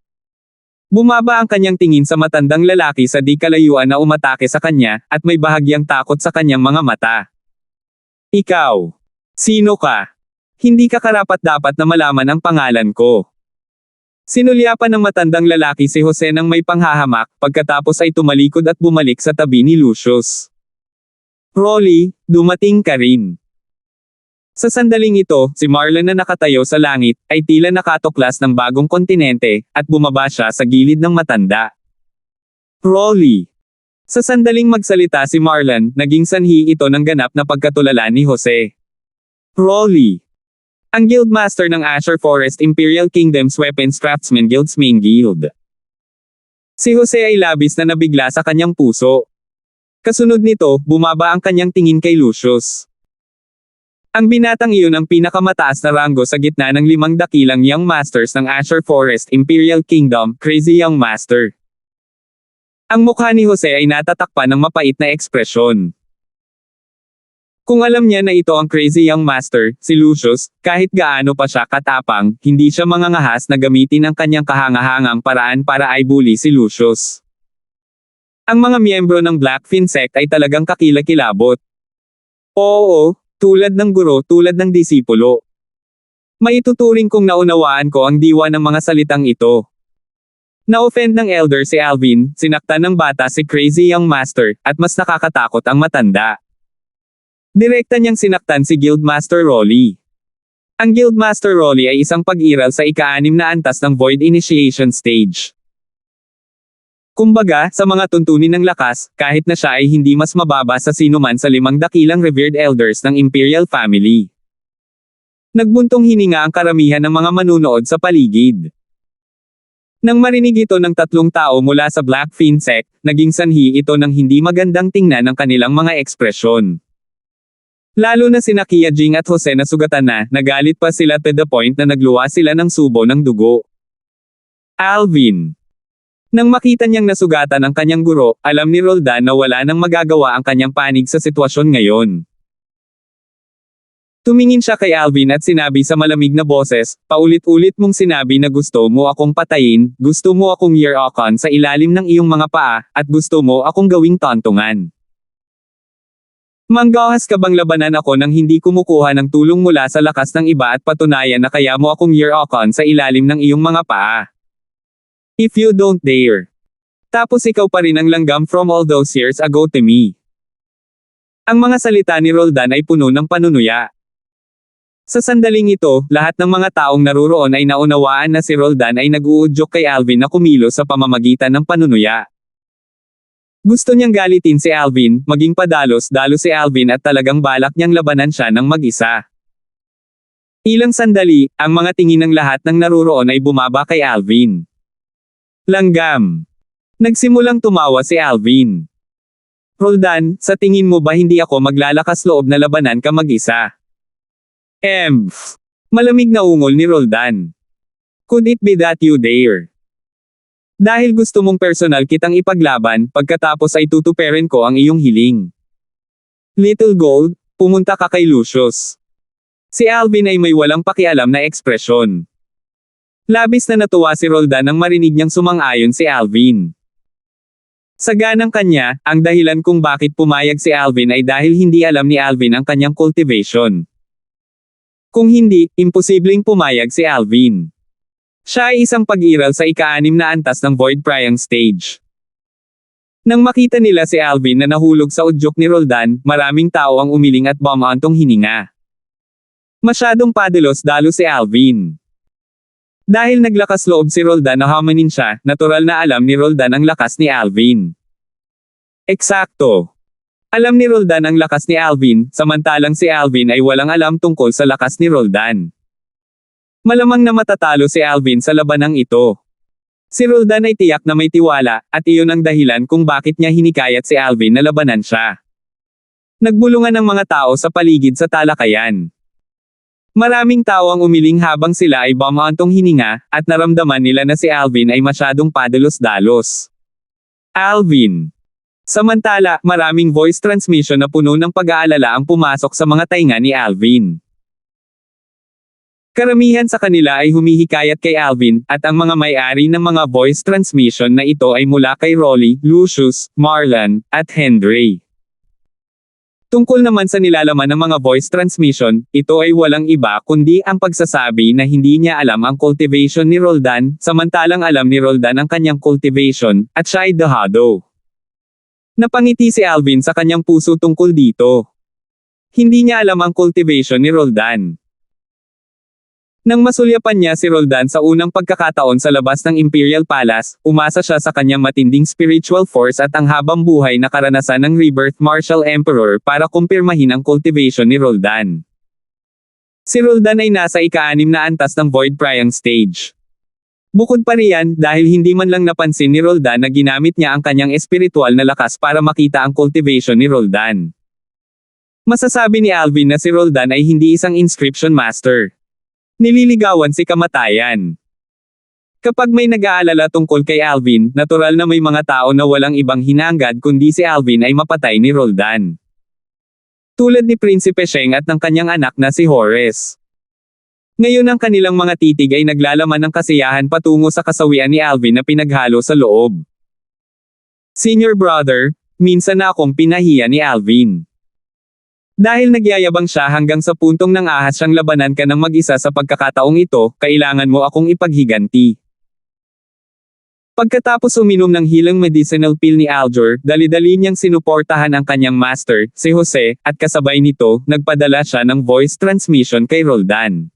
Bumaba ang kanyang tingin sa matandang lalaki sa di kalayuan na umatake sa kanya, at may bahagyang takot sa kanyang mga mata. Ikaw. Sino ka? Hindi ka karapat-dapat na malaman ang pangalan ko. Sinulyapan ng matandang lalaki si Jose nang may panghahamak, pagkatapos ay tumalikod at bumalik sa tabi ni Lucius. Rolly, dumating ka rin. Sa sandaling ito, si Marlon na nakatayo sa langit, ay tila nakatuklas ng bagong kontinente, at bumaba siya sa gilid ng matanda. Rolly. Sa sandaling magsalita si Marlon, naging sanhi ito ng ganap na pagkatulala ni Jose. Rolly. Ang Guildmaster ng Azure Forest Imperial Kingdom's Weapons Craftsman Guild's main guild. Si Jose ay labis na nabigla sa kanyang puso. Kasunod nito, bumaba ang kanyang tingin kay Lucius. Ang binatang iyon ang pinakamataas na ranggo sa gitna ng 5 dakilang Young Masters ng Azure Forest Imperial Kingdom, Crazy Young Master. Ang mukha ni Jose ay natatakpan ng mapait na ekspresyon. Kung alam niya na ito ang Crazy Young Master, si Lucius, kahit gaano pa siya katapang, hindi siya mangangahas na gamitin ang kanyang kahangahangang paraan para i-bully si Lucius. Ang mga miyembro ng Blackfin Sect ay talagang kakilakilabot. Oo, tulad ng guro, tulad ng disipulo. Maituturing kong naunawaan ko ang diwa ng mga salitang ito. Na-offend ng elder si Alvin, sinaktan ng bata si Crazy Young Master, at mas nakakatakot ang matanda. Direkta niyang sinaktan si Guildmaster Rolly. Ang Guildmaster Rolly ay isang pag-iral sa ika-6 na antas ng Void Initiation Stage. Kumbaga, sa mga tuntunin ng lakas, kahit na siya ay hindi mas mababa sa sinuman sa 5 dakilang revered elders ng Imperial Family. Nagbuntong hininga ang karamihan ng mga manunood sa paligid. Nang marinig ito ng 3 tao mula sa Blackfin Sect, naging sanhi ito ng hindi magandang tingnan ng kanilang mga ekspresyon. Lalo na sina Kia Jing at Jose na sugatan na, nagalit pa sila to the point na nagluwa sila ng subo ng dugo. Alvin. Nang makita niyang nasugatan ang kanyang guro, alam ni Roldan na wala nang magagawa ang kanyang panig sa sitwasyon ngayon. Tumingin siya kay Alvin at sinabi sa malamig na boses, paulit-ulit mong sinabi na gusto mo akong patayin, gusto mo akong year-okan sa ilalim ng iyong mga paa, at gusto mo akong gawing tontungan. Manggahas ka bang labanan ako nang hindi kumukuha ng tulong mula sa lakas ng iba at patunayan na kaya mo akong year-okan sa ilalim ng iyong mga paa? If you don't dare. Tapos ikaw pa rin ang langgam from all those years ago to me. Ang mga salita ni Roldan ay puno ng panunuya. Sa sandaling ito, lahat ng mga taong naruroon ay naunawaan na si Roldan ay nag-uudyok kay Alvin na kumilos sa pamamagitan ng panunuya. Gusto niyang galitin si Alvin, maging padalos-dalos si Alvin at talagang balak niyang labanan siya ng mag-isa. Ilang sandali, ang mga tingin ng lahat ng naruroon ay bumaba kay Alvin. Langgam. Nagsimulang tumawa si Alvin. Roldan, sa tingin mo ba hindi ako maglalakas loob na labanan ka mag-isa? Malamig na ungol ni Roldan. Could it be that you dare? Dahil gusto mong personal kitang ipaglaban, pagkatapos ay tutuperin ko ang iyong hiling. Little Gold, pumunta ka kay Lucius. Si Alvin ay may walang pakialam na ekspresyon. Labis na natuwa si Roldan nang marinig niyang sumang-ayon si Alvin. Sa ganang kanya, ang dahilan kung bakit pumayag si Alvin ay dahil hindi alam ni Alvin ang kanyang cultivation. Kung hindi, imposibleng pumayag si Alvin. Siya ay isang pag-iral sa ika-6 na antas ng Void Priang Stage. Nang makita nila si Alvin na nahulog sa udyok ni Roldan, maraming tao ang umiling at bumantong hininga. Masyadong padalos-dalos si Alvin. Dahil naglakas loob si Roldan na hamanin siya, natural na alam ni Roldan ang lakas ni Alvin. Eksakto. Alam ni Roldan ang lakas ni Alvin, samantalang si Alvin ay walang alam tungkol sa lakas ni Roldan. Malamang na matatalo si Alvin sa labanang ito. Si Roldan ay tiyak na may tiwala, at iyon ang dahilan kung bakit niya hinikayat si Alvin na labanan siya. Nagbulungan ang mga tao sa paligid sa talakayan. Maraming tao ang umiling habang sila ay bumantong hininga, at naramdaman nila na si Alvin ay masyadong padalos-dalos. Alvin. Samantala, maraming voice transmission na puno ng pag-aalala ang pumasok sa mga tainga ni Alvin. Karamihan sa kanila ay humihikayat kay Alvin, at ang mga may-ari ng mga voice transmission na ito ay mula kay Rolly, Lucius, Marlon, at Henry. Tungkol naman sa nilalaman ng mga voice transmission, ito ay walang iba kundi ang pagsasabi na hindi niya alam ang cultivation ni Roldan, samantalang alam ni Roldan ang kanyang cultivation, at siya ay dahado. Napangiti si Alvin sa kanyang puso tungkol dito. Hindi niya alam ang cultivation ni Roldan. Nang masulyapan niya si Roldan sa unang pagkakataon sa labas ng Imperial Palace, umasa siya sa kanyang matinding spiritual force at ang habang buhay na karanasan ng Rebirth Martial Emperor para kumpirmahin ang cultivation ni Roldan. Si Roldan ay nasa ika-6 na antas ng Void Priang stage. Bukod pa riyan, dahil hindi man lang napansin ni Roldan na ginamit niya ang kanyang espiritual na lakas para makita ang cultivation ni Roldan. Masasabi ni Alvin na si Roldan ay hindi isang inscription master. Nililigawan si kamatayan. Kapag may nag-aalala tungkol kay Alvin, natural na may mga tao na walang ibang hinangad kundi si Alvin ay mapatay ni Roldan. Tulad ni Prinsipe Sheng at ng kanyang anak na si Horace. Ngayon ang kanilang mga titig ay naglalaman ng kasiyahan patungo sa kasawian ni Alvin na pinaghalo sa loob. Senior brother, minsan na akong pinahiya ni Alvin. Dahil nagyayabang siya hanggang sa puntong nang ahas siyang labanan ka ng mag-isa sa pagkakataong ito, kailangan mo akong ipaghiganti. Pagkatapos uminom ng hilang medicinal pill ni Aljur, dali-dali niyang sinuportahan ang kanyang master, si Jose, at kasabay nito, nagpadala siya ng voice transmission kay Roldan.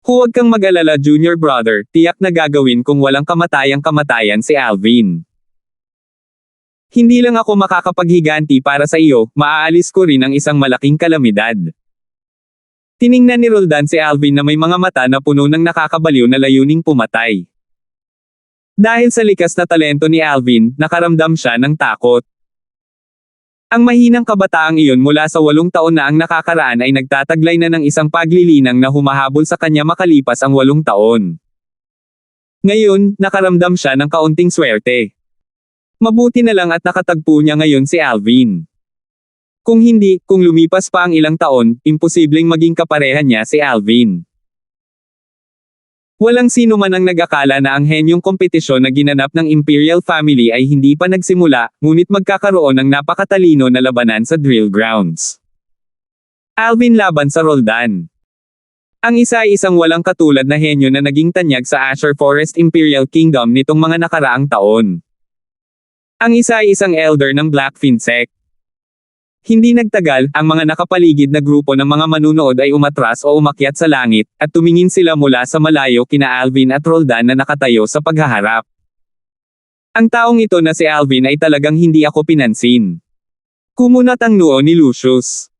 Huwag kang mag-alala junior brother, tiyak na gagawin kung walang kamatayang-kamatayan si Alvin. Hindi lang ako makakapaghiganti para sa iyo, maaalis ko rin ang isang malaking kalamidad. Tiningnan ni Roldan si Alvin na may mga mata na puno ng nakakabaliw na layuning pumatay. Dahil sa likas na talento ni Alvin, nakaramdam siya ng takot. Ang mahinang kabataang iyon mula sa 8 taon na ang nakakaraan ay nagtataglay na ng isang paglilinang na humahabol sa kanya makalipas ang 8 taon. Ngayon, nakaramdam siya ng kaunting swerte. Mabuti na lang at nakatagpo niya ngayon si Alvin. Kung hindi, kung lumipas pa ang ilang taon, imposibleng maging kapareha niya si Alvin. Walang sino man ang nag-akala na ang henyong kompetisyon na ginanap ng Imperial Family ay hindi pa nagsimula, ngunit magkakaroon ng napakatalino na labanan sa drill grounds. Alvin laban sa Roldan. Ang isa ay isang walang katulad na henyo na naging tanyag sa Azure Forest Imperial Kingdom nitong mga nakaraang taon. Ang isa ay isang elder ng Blackfin sect. Hindi nagtagal, ang mga nakapaligid na grupo ng mga manunood ay umatras o umakyat sa langit, at tumingin sila mula sa malayo kina Alvin at Roldan na nakatayo sa paghaharap. Ang taong ito na si Alvin ay talagang hindi ako pinansin. Kumunat ang noo ni Lucius.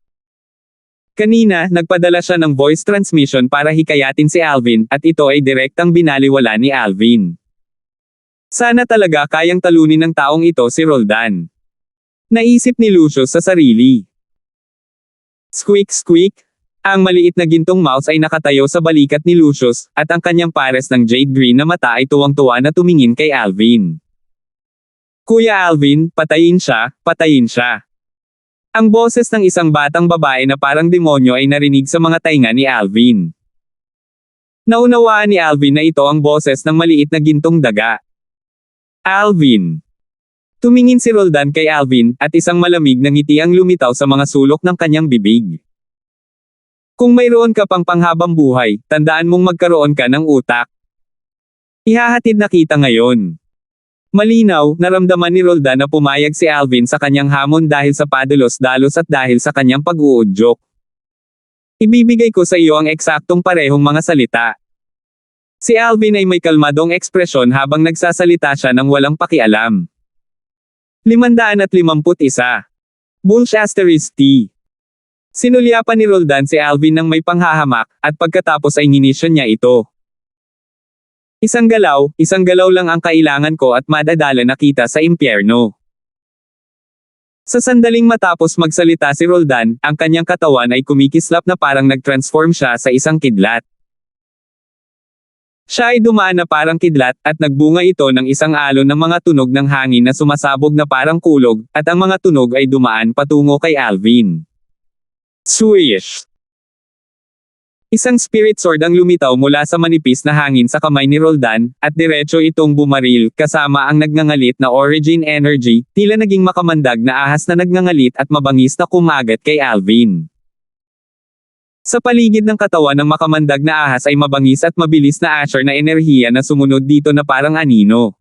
Kanina, nagpadala siya ng voice transmission para hikayatin si Alvin, at ito ay direktang binaliwala ni Alvin. Sana talaga kayang talunin ng taong ito si Roldan. Naisip ni Lucius sa sarili. Squeak squeak. Ang maliit na gintong mouse ay nakatayo sa balikat ni Lucius, at ang kanyang pares ng jade green na mata ay tuwang-tuwa na tumingin kay Alvin. Kuya Alvin, patayin siya, patayin siya. Ang boses ng isang batang babae na parang demonyo ay narinig sa mga tainga ni Alvin. Naunawaan ni Alvin na ito ang boses ng maliit na gintong daga. Alvin. Tumingin si Roldan kay Alvin, at isang malamig na ngiti ang lumitaw sa mga sulok ng kanyang bibig. Kung mayroon ka pang panghabang buhay, tandaan mong magkaroon ka ng utak. Ihahatid na kita ngayon. Malinaw, naramdaman ni Roldan na pumayag si Alvin sa kanyang hamon dahil sa padalos-dalos at dahil sa kanyang pag-uudyok. Ibibigay ko sa iyo ang eksaktong parehong mga salita. Si Alvin ay may kalmadong ekspresyon habang nagsasalita siya ng walang pakialam. 551. Bullsh asterisk T. Sinulyapan ni Roldan si Alvin ng may panghahamak, at pagkatapos ay nginisyon niya ito. Isang galaw lang ang kailangan ko at madadala na kita sa impyerno. Sa sandaling matapos magsalita si Roldan, ang kanyang katawan ay kumikislap na parang nag-transform siya sa isang kidlat. Siya ay dumaan na parang kidlat, at nagbunga ito ng isang alon ng mga tunog ng hangin na sumasabog na parang kulog, at ang mga tunog ay dumaan patungo kay Alvin. Swish! Isang spirit sword ang lumitaw mula sa manipis na hangin sa kamay ni Roldan, at diretso itong bumaril, kasama ang nagngangalit na origin energy, tila naging makamandag na ahas na nagngangalit at mabangis na kumagat kay Alvin. Sa paligid ng katawan ng makamandag na ahas ay mabangis at mabilis na asher na enerhiya na sumunod dito na parang anino.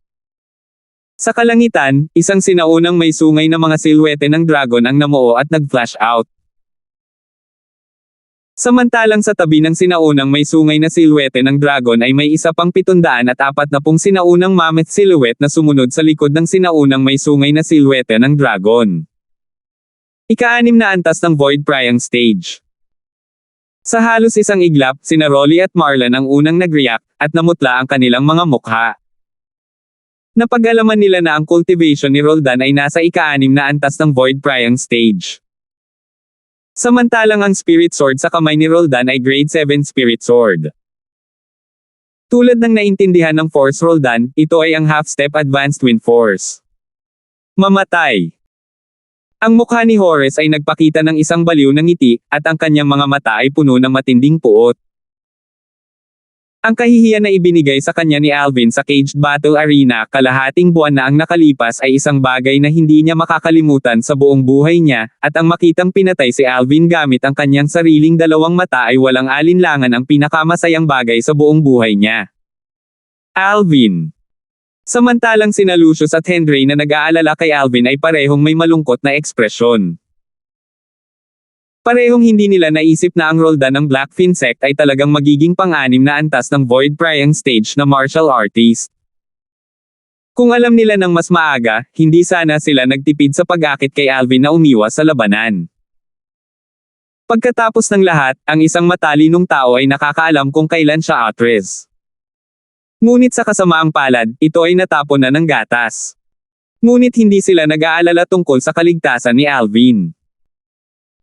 Sa kalangitan, isang sinaunang may sungay na mga silhwete ng dragon ang namuo at nag-flash out. Samantalang sa tabi ng sinaunang may sungay na silhwete ng dragon ay may isa pang 740 sinaunang mammoth silhouette na sumunod sa likod ng sinaunang may sungay na silhwete ng dragon. Ika-6 na antas ng Void Priang Stage. Sa halos isang iglap, sina Rolly at Marlon ang unang nag-react, at namutla ang kanilang mga mukha. Napag-alaman nila na ang cultivation ni Roldan ay nasa ika-6 na antas ng Void Priang Stage. Samantalang ang Spirit Sword sa kamay ni Roldan ay Grade 7 Spirit Sword. Tulad ng naintindihan ng Force Roldan, ito ay ang half-step Advanced Twin Force. Mamatay. Ang mukha ni Horace ay nagpakita ng isang baliw na ngiti, at ang kanyang mga mata ay puno ng matinding puot. Ang kahihiyan na ibinigay sa kanya ni Alvin sa Caged Battle Arena kalahating buwan na ang nakalipas ay isang bagay na hindi niya makakalimutan sa buong buhay niya, at ang makitang pinatay si Alvin gamit ang kanyang sariling dalawang mata ay walang alinlangan ang pinakamasayang bagay sa buong buhay niya. Alvin. Samantalang sina Lucius at Henry na nag-aalala kay Alvin ay parehong may malungkot na ekspresyon. Parehong hindi nila naisip na ang Roldan ng Blackfin Sect ay talagang magiging pang-6 na antas ng Void Priang Stage na martial artist. Kung alam nila ng mas maaga, hindi sana sila nagtipid sa pag-akit kay Alvin na umiwas sa labanan. Pagkatapos ng lahat, ang isang matalinong tao ay nakakaalam kung kailan siya atres. Ngunit sa kasamaang palad, ito ay natapon na ng gatas. Ngunit hindi sila nag-aalala tungkol sa kaligtasan ni Alvin.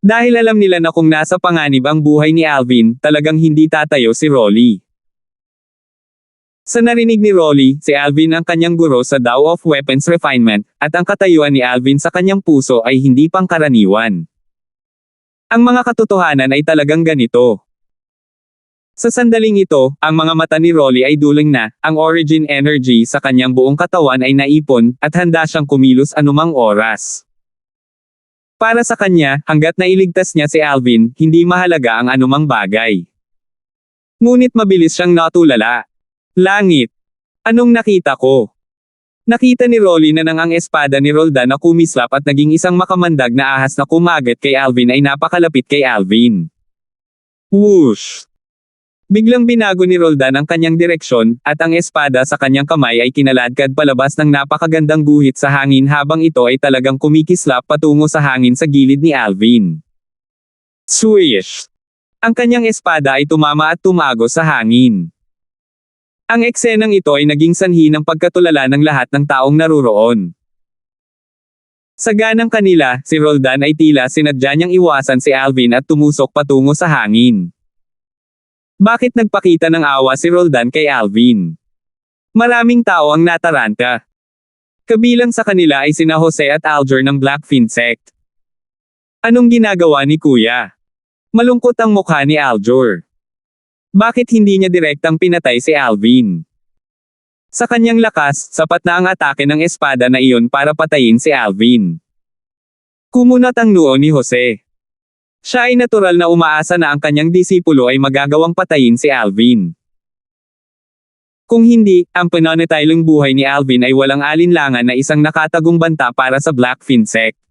Dahil alam nila na kung nasa panganib ang buhay ni Alvin, talagang hindi tatayo si Rolly. Sa narinig ni Rolly, si Alvin ang kanyang guro sa Tao of Weapons Refinement, at ang katayuan ni Alvin sa kanyang puso ay hindi pangkaraniwan. Ang mga katotohanan ay talagang ganito. Sa sandaling ito, ang mga mata ni Rolly ay duling na, ang origin energy sa kanyang buong katawan ay naipon, at handa siyang kumilos anumang oras. Para sa kanya, hanggat nailigtas niya si Alvin, hindi mahalaga ang anumang bagay. Ngunit mabilis siyang natulala. Langit. Anong nakita ko? Nakita ni Rolly na nang ang espada ni Roldan na kumislap at naging isang makamandag na ahas na kumagat kay Alvin ay napakalapit kay Alvin. Whoosh! Biglang binago ni Roldan ang kanyang direksyon, at ang espada sa kanyang kamay ay kinaladkad palabas ng napakagandang guhit sa hangin habang ito ay talagang kumikislap patungo sa hangin sa gilid ni Alvin. Swish! Ang kanyang espada ay tumama at tumago sa hangin. Ang eksenang ito ay naging sanhi ng pagkatulala ng lahat ng taong naruroon. Sa ganang kanila, si Roldan ay tila sinadya niyang iwasan si Alvin at tumusok patungo sa hangin. Bakit nagpakita ng awa si Roldan kay Alvin? Maraming tao ang nataranta. Kabilang sa kanila ay sina Jose at Alger ng Blackfin Sect. Anong ginagawa ni Kuya? Malungkot ang mukha ni Alger. Bakit hindi niya direktang pinatay si Alvin? Sa kanyang lakas, sapat na ang atake ng espada na iyon para patayin si Alvin. Kumunat ang noo ni Jose. Siya ay natural na umaasa na ang kanyang disipulo ay magagawang patayin si Alvin. Kung hindi, ang pananatiling buhay ni Alvin ay walang alinlangan na isang nakatagong banta para sa Blackfin Sect.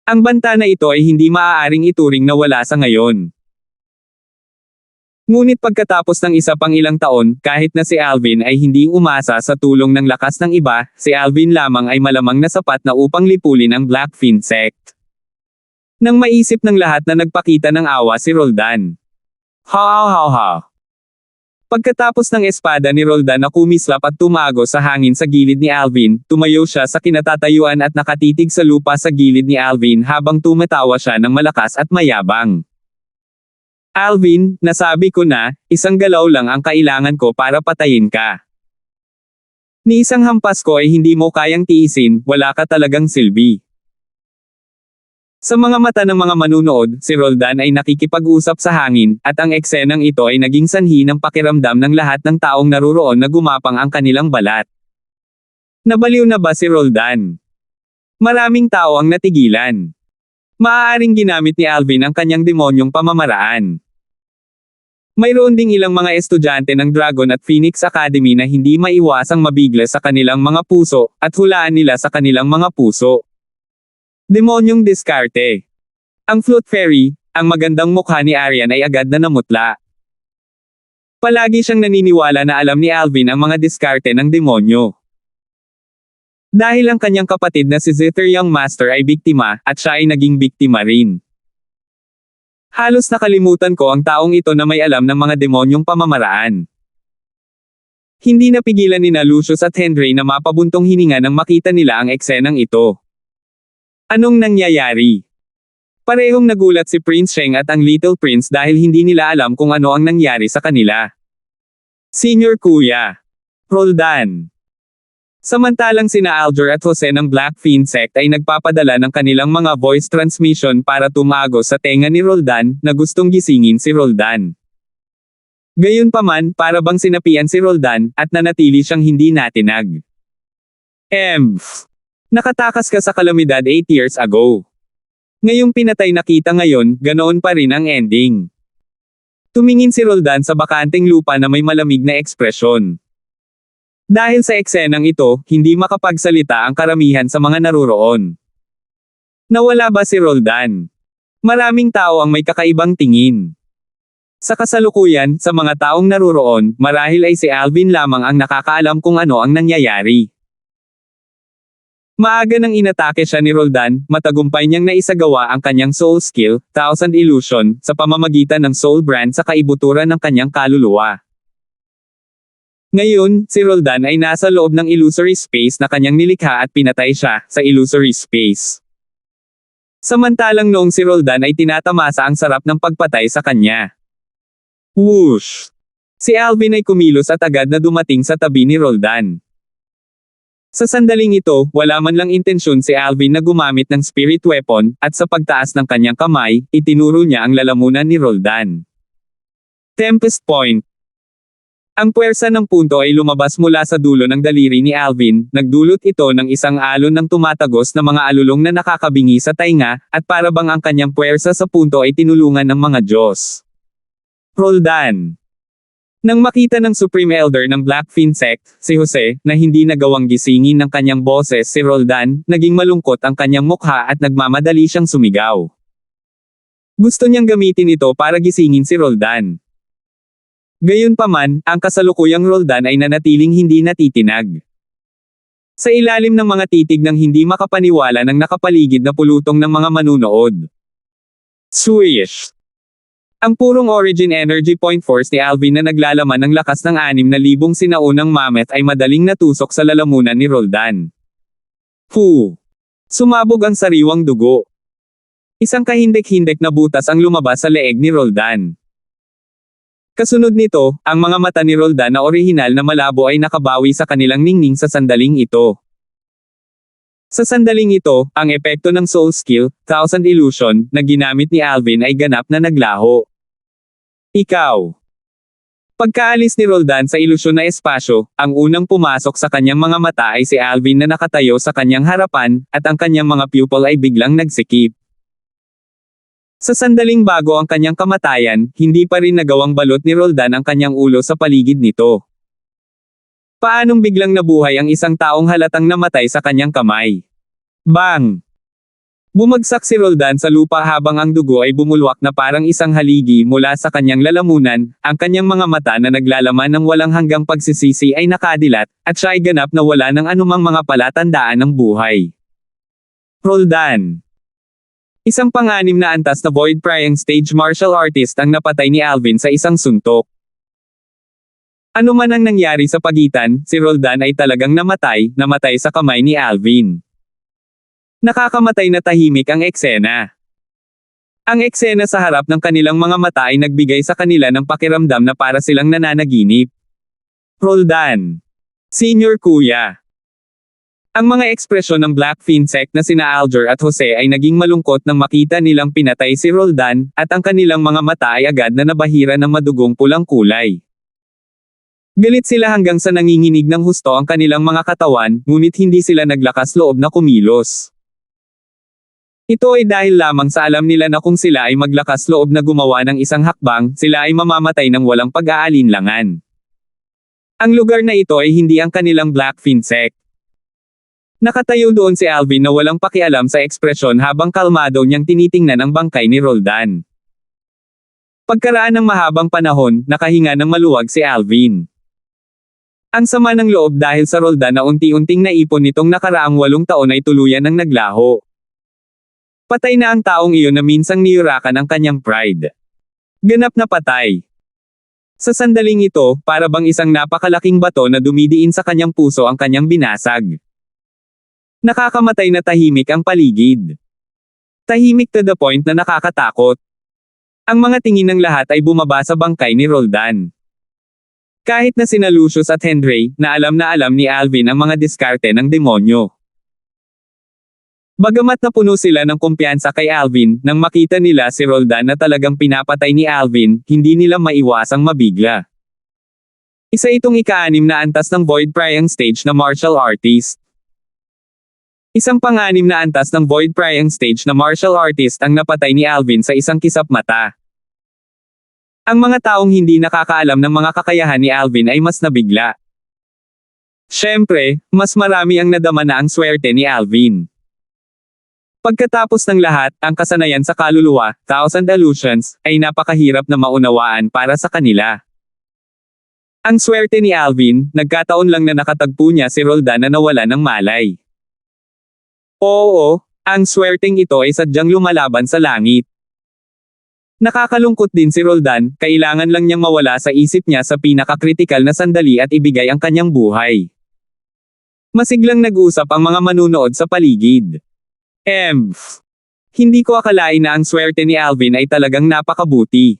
Ang banta na ito ay hindi maaaring ituring na wala sa ngayon. Ngunit pagkatapos ng isa pang ilang taon, kahit na si Alvin ay hindi umasa sa tulong ng lakas ng iba, si Alvin lamang ay malamang na sapat na upang lipulin ang Blackfin Sect. Nang maisip ng lahat na nagpakita ng awa si Roldan. Ha. Pagkatapos ng espada ni Roldan na kumislap at tumago sa hangin sa gilid ni Alvin, tumayo siya sa kinatatayuan at nakatitig sa lupa sa gilid ni Alvin habang tumatawa siya ng malakas at mayabang. Alvin, nasabi ko na, isang galaw lang ang kailangan ko para patayin ka. Ni isang hampas ko ay hindi mo kayang tiisin, wala ka talagang silbi. Sa mga mata ng mga manunood, si Roldan ay nakikipag-usap sa hangin, at ang eksenang ito ay naging sanhi ng pakiramdam ng lahat ng taong naruroon na gumapang ang kanilang balat. Nabaliw na ba si Roldan? Maraming tao ang natigilan. Maaaring ginamit ni Alvin ang kanyang demonyong pamamaraan. Mayroon ding ilang mga estudyante ng Dragon at Phoenix Academy na hindi maiwasang mabigla sa kanilang mga puso, at hulaan nila sa kanilang mga puso. Demonyong diskarte. Ang Flute Fairy, ang magandang mukha ni Arian ay agad na namutla. Palagi siyang naniniwala na alam ni Alvin ang mga diskarte ng demonyo. Dahil ang kanyang kapatid na si Zither Young Master ay biktima, at siya ay naging biktima rin. Halos nakalimutan ko ang taong ito na may alam ng mga demonyong pamamaraan. Hindi napigilan nina Lucius at Henry na mapabuntong hininga nang makita nila ang eksenang ito. Anong nangyayari? Parehong nagulat si Prince Sheng at ang Little Prince dahil hindi nila alam kung ano ang nangyari sa kanila. Senior Kuya Roldan. Samantalang sina Alger at Jose ng Black Fiend Sect ay nagpapadala ng kanilang mga voice transmission para tumago sa tenga ni Roldan, na gustong gisingin si Roldan. Gayunpaman, para bang sinapian si Roldan, at nanatili siyang hindi natinag. Nakatakas ka sa kalamidad 8 years ago. Ngayong pinatay na kita ngayon, ganoon pa rin ang ending. Tumingin si Roldan sa bakanteng lupa na may malamig na ekspresyon. Dahil sa eksenang ito, hindi makapagsalita ang karamihan sa mga naruroon. Nawala ba si Roldan? Maraming tao ang may kakaibang tingin. Sa kasalukuyan, sa mga taong naruroon, marahil ay si Alvin lamang ang nakakaalam kung ano ang nangyayari. Maaga nang inatake siya ni Roldan, matagumpay niyang naisagawa ang kanyang soul skill, Thousand Illusion, sa pamamagitan ng soul brand sa kaibuturan ng kanyang kaluluwa. Ngayon, si Roldan ay nasa loob ng illusory space na kanyang nilikha at pinatay siya, sa illusory space. Samantalang noong si Roldan ay tinatamasa ang sarap ng pagpatay sa kanya. Whoosh! Si Alvin ay kumilos at agad na dumating sa tabi ni Roldan. Sa sandaling ito, wala man lang intensyon si Alvin na gumamit ng spirit weapon, at sa pagtaas ng kanyang kamay, itinuro niya ang lalamunan ni Roldan. Tempest Point. Ang puwersa ng punto ay lumabas mula sa dulo ng daliri ni Alvin, nagdulot ito ng isang alon ng tumatagos na mga alulong na nakakabingi sa tainga, at para bang ang kanyang puwersa sa punto ay tinulungan ng mga Diyos. Roldan. Nang makita ng Supreme Elder ng Black Fiend Sect, si Jose, na hindi nagawang gisingin ng kanyang boses si Roldan, naging malungkot ang kanyang mukha at nagmamadali siyang sumigaw. Gusto niyang gamitin ito para gisingin si Roldan. Gayunpaman, ang kasalukuyang Roldan ay nanatiling hindi natitinag. Sa ilalim ng mga titig ng hindi makapaniwala ng nakapaligid na pulutong ng mga manunood. Swish! Ang purong origin energy point force ni Alvin na naglalaman ng lakas ng 6,000 sinaunang mammoth ay madaling natusok sa lalamunan ni Roldan. Sumabog ang sariwang dugo. Isang kahindik-hindik na butas ang lumabas sa leeg ni Roldan. Kasunod nito, ang mga mata ni Roldan na orihinal na malabo ay nakabawi sa kanilang ningning sa sandaling ito. Sa sandaling ito, ang epekto ng soul skill, Thousand Illusion, na ginamit ni Alvin ay ganap na naglaho. Ikaw. Pagkaalis ni Roldan sa ilusyon na espasyo, ang unang pumasok sa kanyang mga mata ay si Alvin na nakatayo sa kanyang harapan, at ang kanyang mga pupil ay biglang nagsikip. Sa sandaling bago ang kanyang kamatayan, hindi pa rin nagawang balot ni Roldan ang kanyang ulo sa paligid nito. Paanong biglang nabuhay ang isang taong halatang namatay sa kanyang kamay? Bang! Bumagsak si Roldan sa lupa habang ang dugo ay bumulwak na parang isang haligi mula sa kanyang lalamunan, ang kanyang mga mata na naglalaman ng walang hanggang pagsisisi ay nakadilat, at siya ay ganap na wala ng anumang mga palatandaan ng buhay. Roldan. Isang pang-6 na antas na void prying stage martial artist ang napatay ni Alvin sa isang suntok. Ano man ang nangyari sa pagitan, si Roldan ay talagang namatay sa kamay ni Alvin. Nakakamatay na tahimik ang eksena. Ang eksena sa harap ng kanilang mga mata ay nagbigay sa kanila ng pakiramdam na para silang nananaginip. Roldan. Senior Kuya. Ang mga ekspresyon ng Black Finsec na sina Alger at Jose ay naging malungkot nang makita nilang pinatay si Roldan, at ang kanilang mga mata ay agad na nabahira ng madugong pulang kulay. Galit sila hanggang sa nanginginig ng husto ang kanilang mga katawan, ngunit hindi sila naglakas loob na kumilos. Ito ay dahil lamang sa alam nila na kung sila ay maglakas loob na gumawa ng isang hakbang, sila ay mamamatay ng walang pag-aalinlangan. Ang lugar na ito ay hindi ang kanilang Black Finsec. Nakatayo doon si Alvin na walang pakialam sa ekspresyon habang kalmado niyang tinitingnan ang bangkay ni Roldan. Pagkaraan ng mahabang panahon, nakahinga ng maluwag si Alvin. Ang sama ng loob dahil sa Roldan na unti-unting naipon nitong nakaraang 8 taon ay tuluyan ng naglaho. Patay na ang taong iyon na minsang niyurakan ang kanyang pride. Ganap na patay. Sa sandaling ito, para bang isang napakalaking bato na dumidiin sa kanyang puso ang kanyang binasag. Nakakamatay na tahimik ang paligid. Tahimik to the point na nakakatakot. Ang mga tingin ng lahat ay bumaba sa bangkay ni Roldan. Kahit na sina Lucius at Henry, na alam ni Alvin ang mga diskarte ng demonyo. Bagamat napuno sila ng kumpiyansa kay Alvin, nang makita nila si Roldan na talagang pinapatay ni Alvin, hindi nila maiwasang mabigla. Isa itong ika-6 na antas ng Void Prying Stage na martial artist. Isang pang-6 na antas ng Void Prying Stage na martial artist ang napatay ni Alvin sa isang kisap mata. Ang mga taong hindi nakakaalam ng mga kakayahan ni Alvin ay mas nabigla. Siyempre, mas marami ang nadama na ang swerte ni Alvin. Pagkatapos ng lahat, ang kasanayan sa kaluluwa, Thousand Illusions, ay napakahirap na maunawaan para sa kanila. Ang swerte ni Alvin, nagkataon lang na nakatagpo niya si Roldan na nawala ng malay. Oo, ang swerteng ito ay sadyang lumalaban sa langit. Nakakalungkot din si Roldan, kailangan lang niyang mawala sa isip niya sa pinakakritikal na sandali at ibigay ang kanyang buhay. Masiglang nag-usap ang mga manunood sa paligid. Hindi ko akalain na ang swerte ni Alvin ay talagang napakabuti.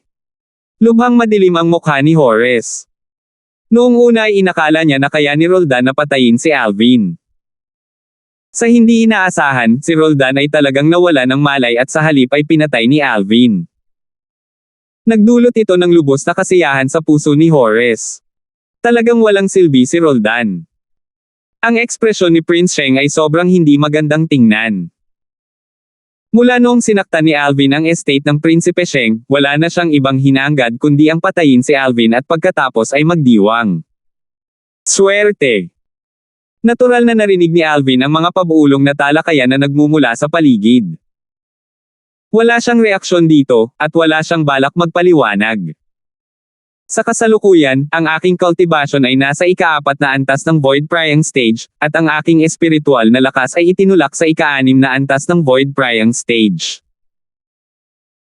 Lubhang madilim ang mukha ni Horace. Noong una ay inakala niya na kaya ni Roldan na patayin si Alvin. Sa hindi inaasahan, si Roldan ay talagang nawala ng malay at sa halip ay pinatay ni Alvin. Nagdulot ito ng lubos na kasiyahan sa puso ni Horace. Talagang walang silbi si Roldan. Ang ekspresyon ni Prince Sheng ay sobrang hindi magandang tingnan. Mula noong sinaktan ni Alvin ang estate ng Prinsipe Sheng, wala na siyang ibang hinahangad kundi ang patayin si Alvin at pagkatapos ay magdiwang. Swerte! Natural na narinig ni Alvin ang mga pabuulong na talakayan na nagmumula sa paligid. Wala siyang reaksyon dito, at wala siyang balak magpaliwanag. Sa kasalukuyan, ang aking cultivation ay nasa ika-4 na antas ng Void Prying Stage, at ang aking espiritual na lakas ay itinulak sa ika-6 na antas ng Void Prying Stage.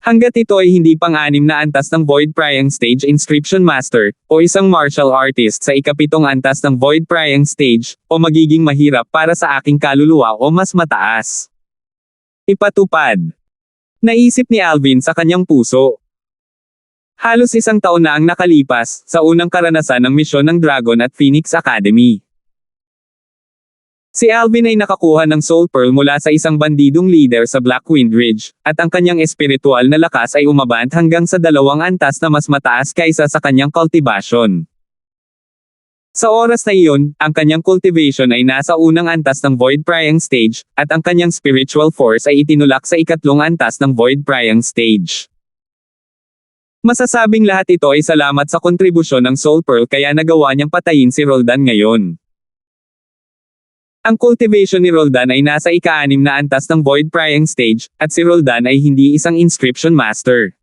Hanggat ito ay hindi pang-6 na antas ng Void Prying Stage Inscription Master, o isang martial artist sa ika-7 antas ng Void Prying Stage, o magiging mahirap para sa aking kaluluwa o mas mataas. Ipatupad. Naisip ni Alvin sa kanyang puso. Halos 1 taon na ang nakalipas, sa unang karanasan ng misyon ng Dragon at Phoenix Academy. Si Alvin ay nakakuha ng Soul Pearl mula sa isang bandidong leader sa Blackwind Ridge, at ang kanyang espiritual na lakas ay umabant hanggang sa 2 antas na mas mataas kaysa sa kanyang cultivation. Sa oras na iyon, ang kanyang cultivation ay nasa unang antas ng Void Prying Stage, at ang kanyang spiritual force ay itinulak sa 3 antas ng Void Prying Stage. Masasabing lahat ito ay salamat sa kontribusyon ng Soul Pearl kaya nagawa niyang patayin si Roldan ngayon. Ang cultivation ni Roldan ay nasa ika-6 na antas ng Void Prying Stage, at si Roldan ay hindi isang inscription master.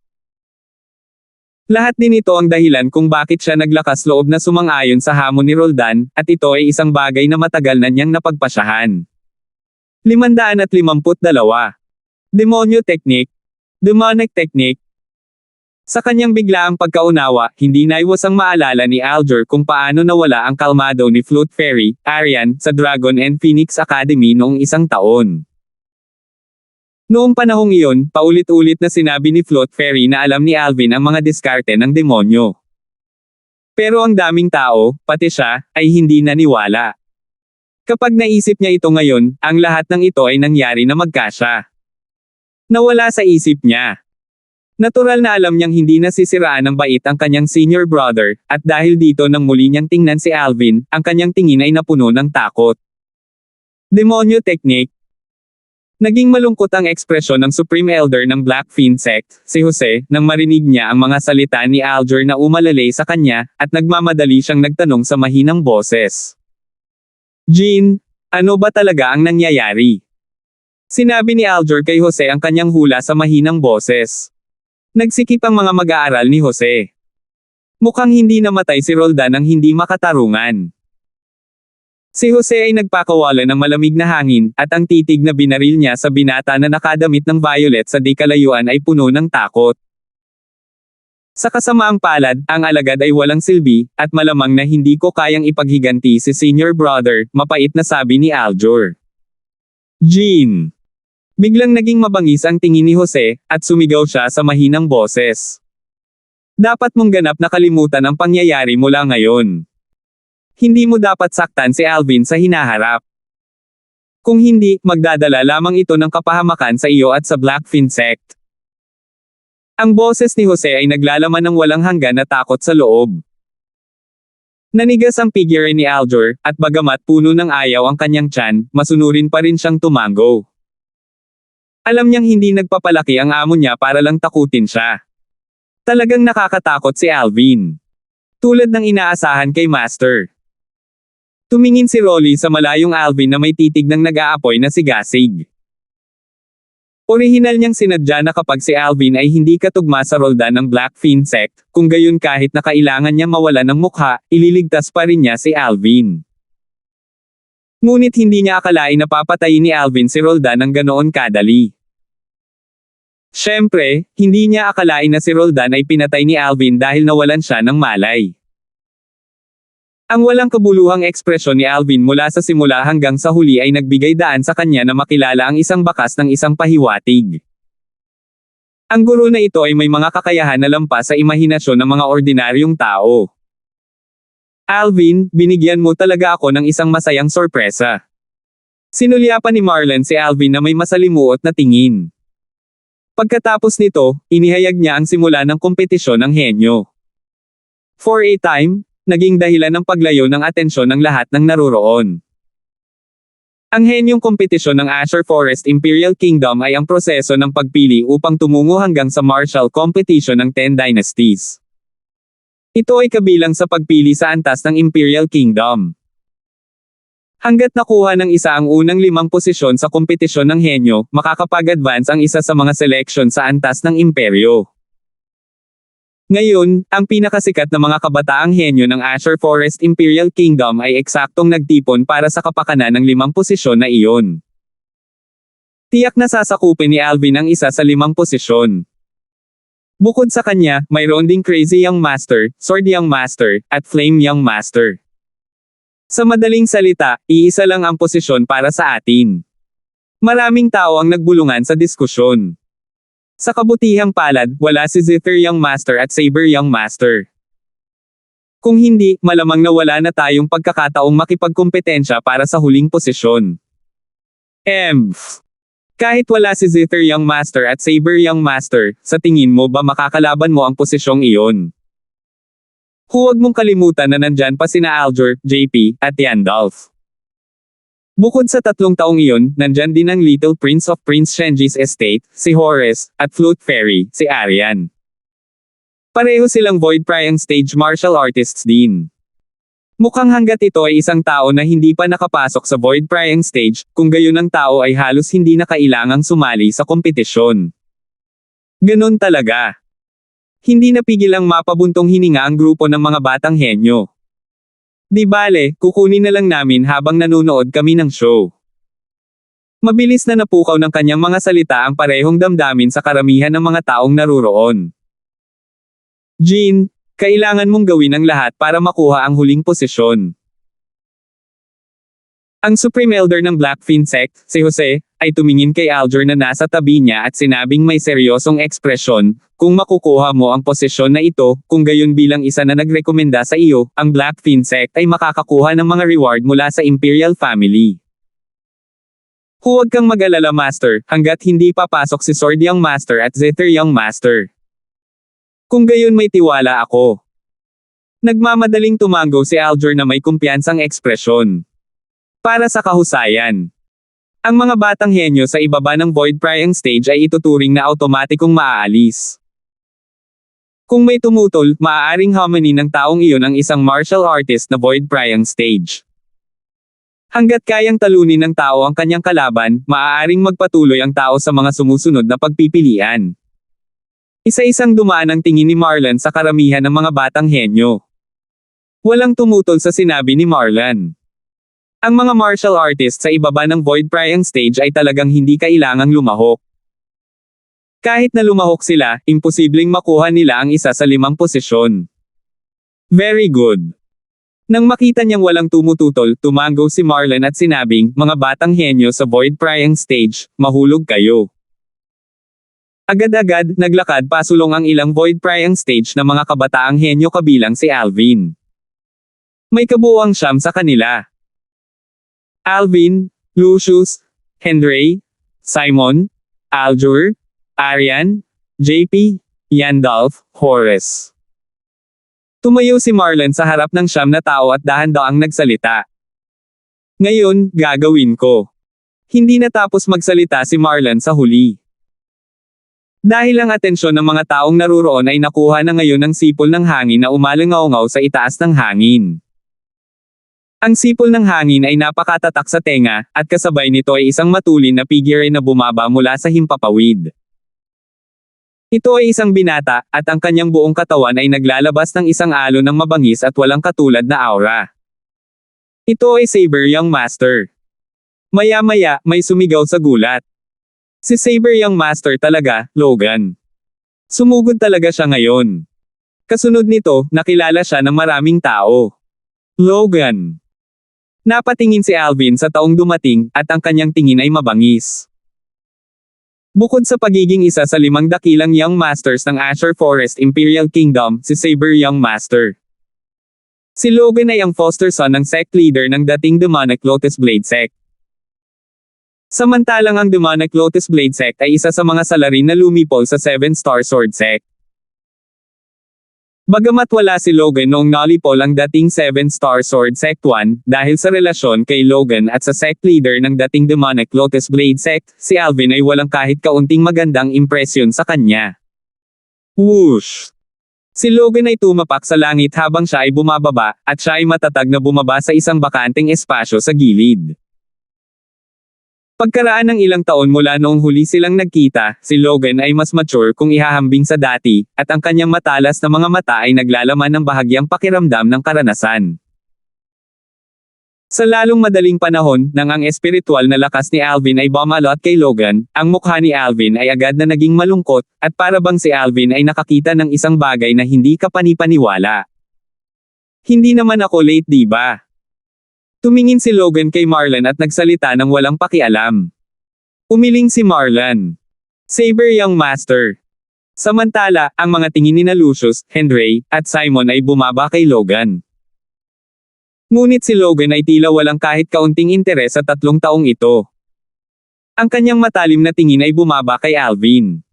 Lahat din ito ang dahilan kung bakit siya naglakas loob na sumang-ayon sa hamon ni Roldan, at ito ay isang bagay na matagal na niyang napagpasyahan. 552. Demonyo Technique. Demonic Technique. Sa kanyang biglaang pagkaunawa, hindi naiwasang maalala ni Alger kung paano nawala ang kalmado ni Flute Fairy, Arian, sa Dragon and Phoenix Academy noong 1 taon. Noong panahong iyon, paulit-ulit na sinabi ni Flute Fairy na alam ni Alvin ang mga diskarte ng demonyo. Pero ang daming tao, pati siya, ay hindi naniwala. Kapag naisip niya ito ngayon, ang lahat ng ito ay nangyari na magkasya. Nawala sa isip niya. Natural na alam niyang hindi nasisiraan ng bait ang kanyang senior brother, at dahil dito nang muli niyang tingnan si Alvin, ang kanyang tingin ay napuno ng takot. Demonyo Technique. Naging malungkot ang ekspresyon ng Supreme Elder ng Black Fiend Sect, si Jose, nang marinig niya ang mga salita ni Alger na umalalay sa kanya, at nagmamadali siyang nagtanong sa mahinang boses. Jean, ano ba talaga ang nangyayari? Sinabi ni Alger kay Jose ang kanyang hula sa mahinang boses. Nagsikip ang mga mag-aaral ni Jose. Mukhang hindi namatay si Roldan nang hindi makatarungan. Si Jose ay nagpakawala ng malamig na hangin, at ang titig na binaril niya sa binata na nakadamit ng violet sa di kalayuan ay puno ng takot. Sa kasamaang palad, ang alagad ay walang silbi, at malamang na hindi ko kayang ipaghiganti si senior brother, mapait na sabi ni Aljur. Jean. Biglang naging mabangis ang tingin ni Jose, at sumigaw siya sa mahinang boses. Dapat mong ganap na kalimutan ang pangyayari mula ngayon. Hindi mo dapat saktan si Alvin sa hinaharap. Kung hindi, magdadala lamang ito ng kapahamakan sa iyo at sa Black Fiend Sect. Ang boses ni Jose ay naglalaman ng walang hanggan na takot sa loob. Nanigas ang figure ni Aljur, at bagamat puno ng ayaw ang kanyang tiyan, masunurin pa rin siyang tumango. Alam niyang hindi nagpapalaki ang amo niya para lang takutin siya. Talagang nakakatakot si Alvin. Tulad ng inaasahan kay Master. Tumingin si Rolly sa malayong Alvin na may titig ng nag-aapoy na sigasig. Orihinal niyang sinadya na kapag si Alvin ay hindi katugma sa Roldan ng Black Fiend Sect, kung gayon kahit na kailangan niya mawala ng mukha, ililigtas pa rin niya si Alvin. Ngunit hindi niya akalain na papatayin ni Alvin si Roldan ng ganoon kadali. Siyempre, hindi niya akalain na si Roldan ay pinatay ni Alvin dahil nawalan siya ng malay. Ang walang kabuluhang ekspresyon ni Alvin mula sa simula hanggang sa huli ay nagbigay daan sa kanya na makilala ang isang bakas ng isang pahiwatig. Ang guro na ito ay may mga kakayahan na lampas sa imahinasyon ng mga ordinaryong tao. Alvin, binigyan mo talaga ako ng isang masayang sorpresa. Sinulyapan ni Marlon si Alvin na may masalimuot na tingin. Pagkatapos nito, inihayag niya ang simula ng kompetisyon ng henyo. For a time, naging dahilan ng paglayo ng atensyon ng lahat ng naroroon. Ang henyong kompetisyon ng Azure Forest Imperial Kingdom ay ang proseso ng pagpili upang tumungo hanggang sa martial competition ng 10 dynasties. Ito ay kabilang sa pagpili sa antas ng Imperial Kingdom. Hanggat nakuha ng isa ang unang 5 posisyon sa kompetisyon ng henyo, makakapag-advance ang isa sa mga selection sa antas ng imperyo. Ngayon, ang pinakasikat na mga kabataang henyo ng Azure Forest Imperial Kingdom ay eksaktong nagtipon para sa kapakanan ng 5 posisyon na iyon. Tiyak na sasakupin ni Alvin ang isa sa 5 posisyon. Bukod sa kanya, mayroon ding Crazy Young Master, Sword Young Master, at Flame Young Master. Sa madaling salita, iisa lang ang posisyon para sa atin. Maraming tao ang nagbulungan sa diskusyon. Sa kabutihang palad, wala si Zither Young Master at Saber Young Master. Kung hindi, malamang na wala na tayong pagkakataong makipagkompetensya para sa huling posisyon. Kahit wala si Zither Young Master at Saber Young Master, sa tingin mo ba makakalaban mo ang posisyong iyon? Huwag mong kalimutan na nandyan pa sina Aljur, JP, at Yandalf. Bukod sa 3 taong iyon, nandyan din ang Little Prince of Prince Shenji's estate, si Horace, at Flute Fairy, si Arian. Pareho silang Void Prying stage martial artists din. Mukhang hanggat ito ay isang tao na hindi pa nakapasok sa Void Prying stage, kung gayon ang tao ay halos hindi na kailangang sumali sa kompetisyon. Ganon talaga. Hindi napigil ang mapabuntong hininga ang grupo ng mga batang henyo. Di bale, kukunin na lang namin habang nanonood kami ng show. Mabilis na napukaw ng kanyang mga salita ang parehong damdamin sa karamihan ng mga taong naruroon. Jean, kailangan mong gawin ang lahat para makuha ang huling posisyon. Ang Supreme Elder ng Blackfin Sect, si Jose, ay tumingin kay Alger na nasa tabi niya at sinabing may seryosong ekspresyon, kung makukuha mo ang posisyon na ito, kung gayon bilang isa na nagrekomenda sa iyo, ang Blackfin Sect ay makakakuha ng mga reward mula sa Imperial Family. Huwag kang mag-alala Master, hanggat hindi papasok si Sword Young Master at Zephyr Young Master. Kung gayon may tiwala ako. Nagmamadaling tumango si Alger na may kumpiyansang ekspresyon. Para sa kahusayan. Ang mga batang henyo sa ibaba ng Void Prying Stage ay ituturing na automatikong maaalis. Kung may tumutol, maaaring haminin ng taong iyon ang isang martial artist na Void Prying Stage. Hanggat kayang talunin ng tao ang kanyang kalaban, maaaring magpatuloy ang tao sa mga sumusunod na pagpipilian. Isa-isang dumaan ang tingin ni Marlon sa karamihan ng mga batang henyo. Walang tumutol sa sinabi ni Marlon. Ang mga martial artists sa ibaba ng Void Prying Stage ay talagang hindi kailangang lumahok. Kahit na lumahok sila, imposibleng makuha nila ang isa sa 5 posisyon. Very good. Nang makita niyang walang tumututol, tumango si Marlon at sinabing, mga batang henyo sa Void Prying Stage, mahulog kayo. Agad-agad, naglakad pasulong ang ilang Void Prying Stage na mga kabataang henyo kabilang si Alvin. May kabuuang 9 sa kanila. Alvin, Lucius, Henry, Simon, Alger, Arian, JP, Yandolph, Horace. Tumayo si Marlon sa harap ng 9 na tao at dahan-daang nagsalita. Ngayon, gagawin ko. Hindi natapos magsalita si Marlon sa huli. Dahil ang atensyon ng mga taong naruroon ay nakuha na ngayon ng sipol ng hangin na umalangaw-ngaw sa itaas ng hangin. Ang sipol ng hangin ay napakatatak sa tenga, at kasabay nito ay isang matulin na figure na bumaba mula sa himpapawid. Ito ay isang binata, at ang kanyang buong katawan ay naglalabas ng isang alon ng mabangis at walang katulad na aura. Ito ay Saber Young Master. Maya-maya, may sumigaw sa gulat. Si Saber Young Master talaga, Logan. Sumugod talaga siya ngayon. Kasunod nito, nakilala siya ng maraming tao. Logan. Napatingin si Alvin sa taong dumating, at ang kanyang tingin ay mabangis. Bukod sa pagiging isa sa 5 dakilang Young Masters ng Azure Forest Imperial Kingdom, si Saber Young Master. Si Logan ay ang foster son ng sect leader ng dating Demonic Lotus Blade Sect. Samantalang ang Demonic Lotus Blade Sect ay isa sa mga salarin na lumipol sa 7-star Sword Sect. Bagamat wala si Logan noong nalipol ang dating 7-star Sword Sect 1, dahil sa relasyon kay Logan at sa sect leader ng dating Demonic Lotus Blade Sect, si Alvin ay walang kahit kaunting magandang impresyon sa kanya. Whoosh! Si Logan ay tumapak sa langit habang siya ay bumababa, at siya ay matatag na bumaba sa isang bakanteng espasyo sa gilid. Pagkaraan ng ilang taon mula noong huli silang nagkita, si Logan ay mas mature kung ihahambing sa dati, at ang kanyang matalas na mga mata ay naglalaman ng bahagyang pakiramdam ng karanasan. Sa lalong madaling panahon, nang ang espiritual na lakas ni Alvin ay bumalot kay Logan, ang mukha ni Alvin ay agad na naging malungkot, at para bang si Alvin ay nakakita ng isang bagay na hindi kapanipaniwala. Hindi naman ako late, diba? Tumingin si Logan kay Marlon at nagsalita ng walang pakialam. Umiling si Marlon. Saber Young Master. Samantala, ang mga tingin ni Lucius, Henry, at Simon ay bumaba kay Logan. Ngunit si Logan ay tila walang kahit kaunting interes sa 3 taong ito. Ang kanyang matalim na tingin ay bumaba kay Alvin.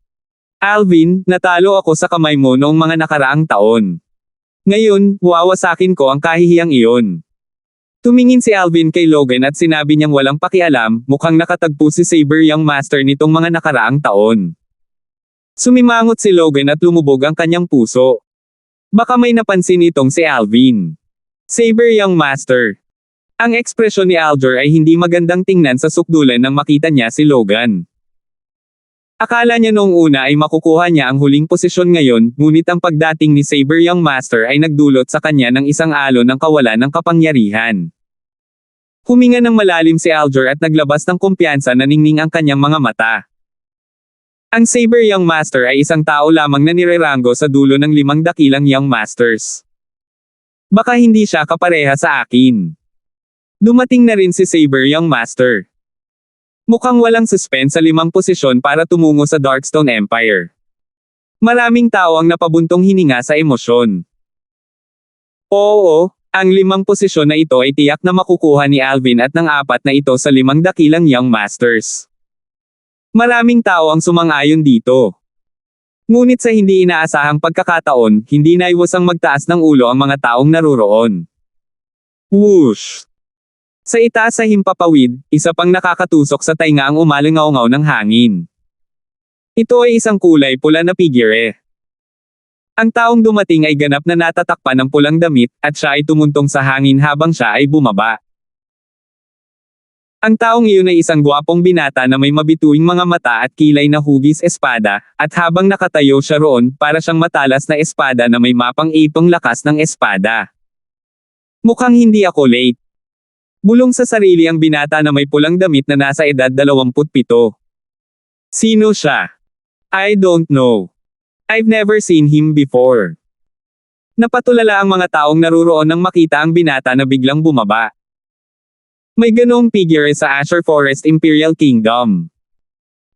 Alvin, natalo ako sa kamay mo noong mga nakaraang taon. Ngayon, wawasakin ko ang kahihiyang iyon. Tumingin si Alvin kay Logan at sinabi niyang walang pakialam, mukhang nakatagpo si Saber Young Master nitong mga nakaraang taon. Sumimangot si Logan at lumubog ang kanyang puso. Baka may napansin itong si Alvin. Saber Young Master. Ang ekspresyon ni Alger ay hindi magandang tingnan sa sukdulan nang makita niya si Logan. Akala niya noong una ay makukuha niya ang huling posisyon ngayon, ngunit ang pagdating ni Saber Young Master ay nagdulot sa kanya ng isang alon ng kawalan ng kapangyarihan. Huminga ng malalim si Alger at naglabas ng kumpiyansa na ningning ang kanyang mga mata. Ang Saber Young Master ay isang tao lamang na nireranggo sa dulo ng 5 dakilang Young Masters. Baka hindi siya kapareha sa akin. Dumating na rin si Saber Young Master. Mukhang walang suspense sa 5 posisyon para tumungo sa Darkstone Empire. Maraming tao ang napabuntong hininga sa emosyon. Oo, ang 5 posisyon na ito ay tiyak na makukuha ni Alvin at ng 4 na ito sa 5 dakilang Young Masters. Maraming tao ang sumang-ayon dito. Ngunit sa hindi inaasahang pagkakataon, hindi naiwasang magtaas ng ulo ang mga taong naruroon. Whoosh! Sa itaas sa himpapawid, isa pang nakakatusok sa tainga ang umalingaw-ngaw ng hangin. Ito ay isang kulay pula na figure. Ang taong dumating ay ganap na natatakpan ng pulang damit, at siya ay tumuntong sa hangin habang siya ay bumaba. Ang taong iyon ay isang gwapong binata na may mabituing mga mata at kilay na hugis espada, at habang nakatayo siya roon, para siyang matalas na espada na may mapang-ipong lakas ng espada. Mukhang hindi ako late. Bulong sa sarili ang binata na may pulang damit na nasa edad 27. Sino siya? I don't know. I've never seen him before. Napatulala ang mga taong naruroon nang makita ang binata na biglang bumaba. May ganoong figure sa Azure Forest Imperial Kingdom.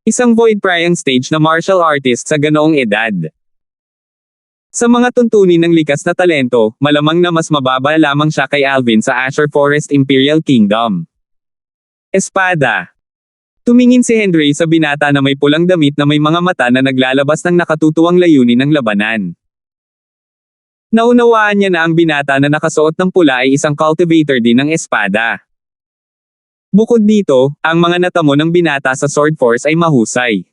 Isang void prying stage na martial artist sa ganoong edad. Sa mga tuntunin ng likas na talento, malamang na mas mababa lamang siya kay Alvin sa Azure Forest Imperial Kingdom. Espada. Tumingin si Henry sa binata na may pulang damit na may mga mata na naglalabas ng nakatutuwang layunin ng labanan. Naunawaan niya na ang binata na nakasuot ng pula ay isang cultivator din ng espada. Bukod dito, ang mga natamo ng binata sa Sword Force ay mahusay.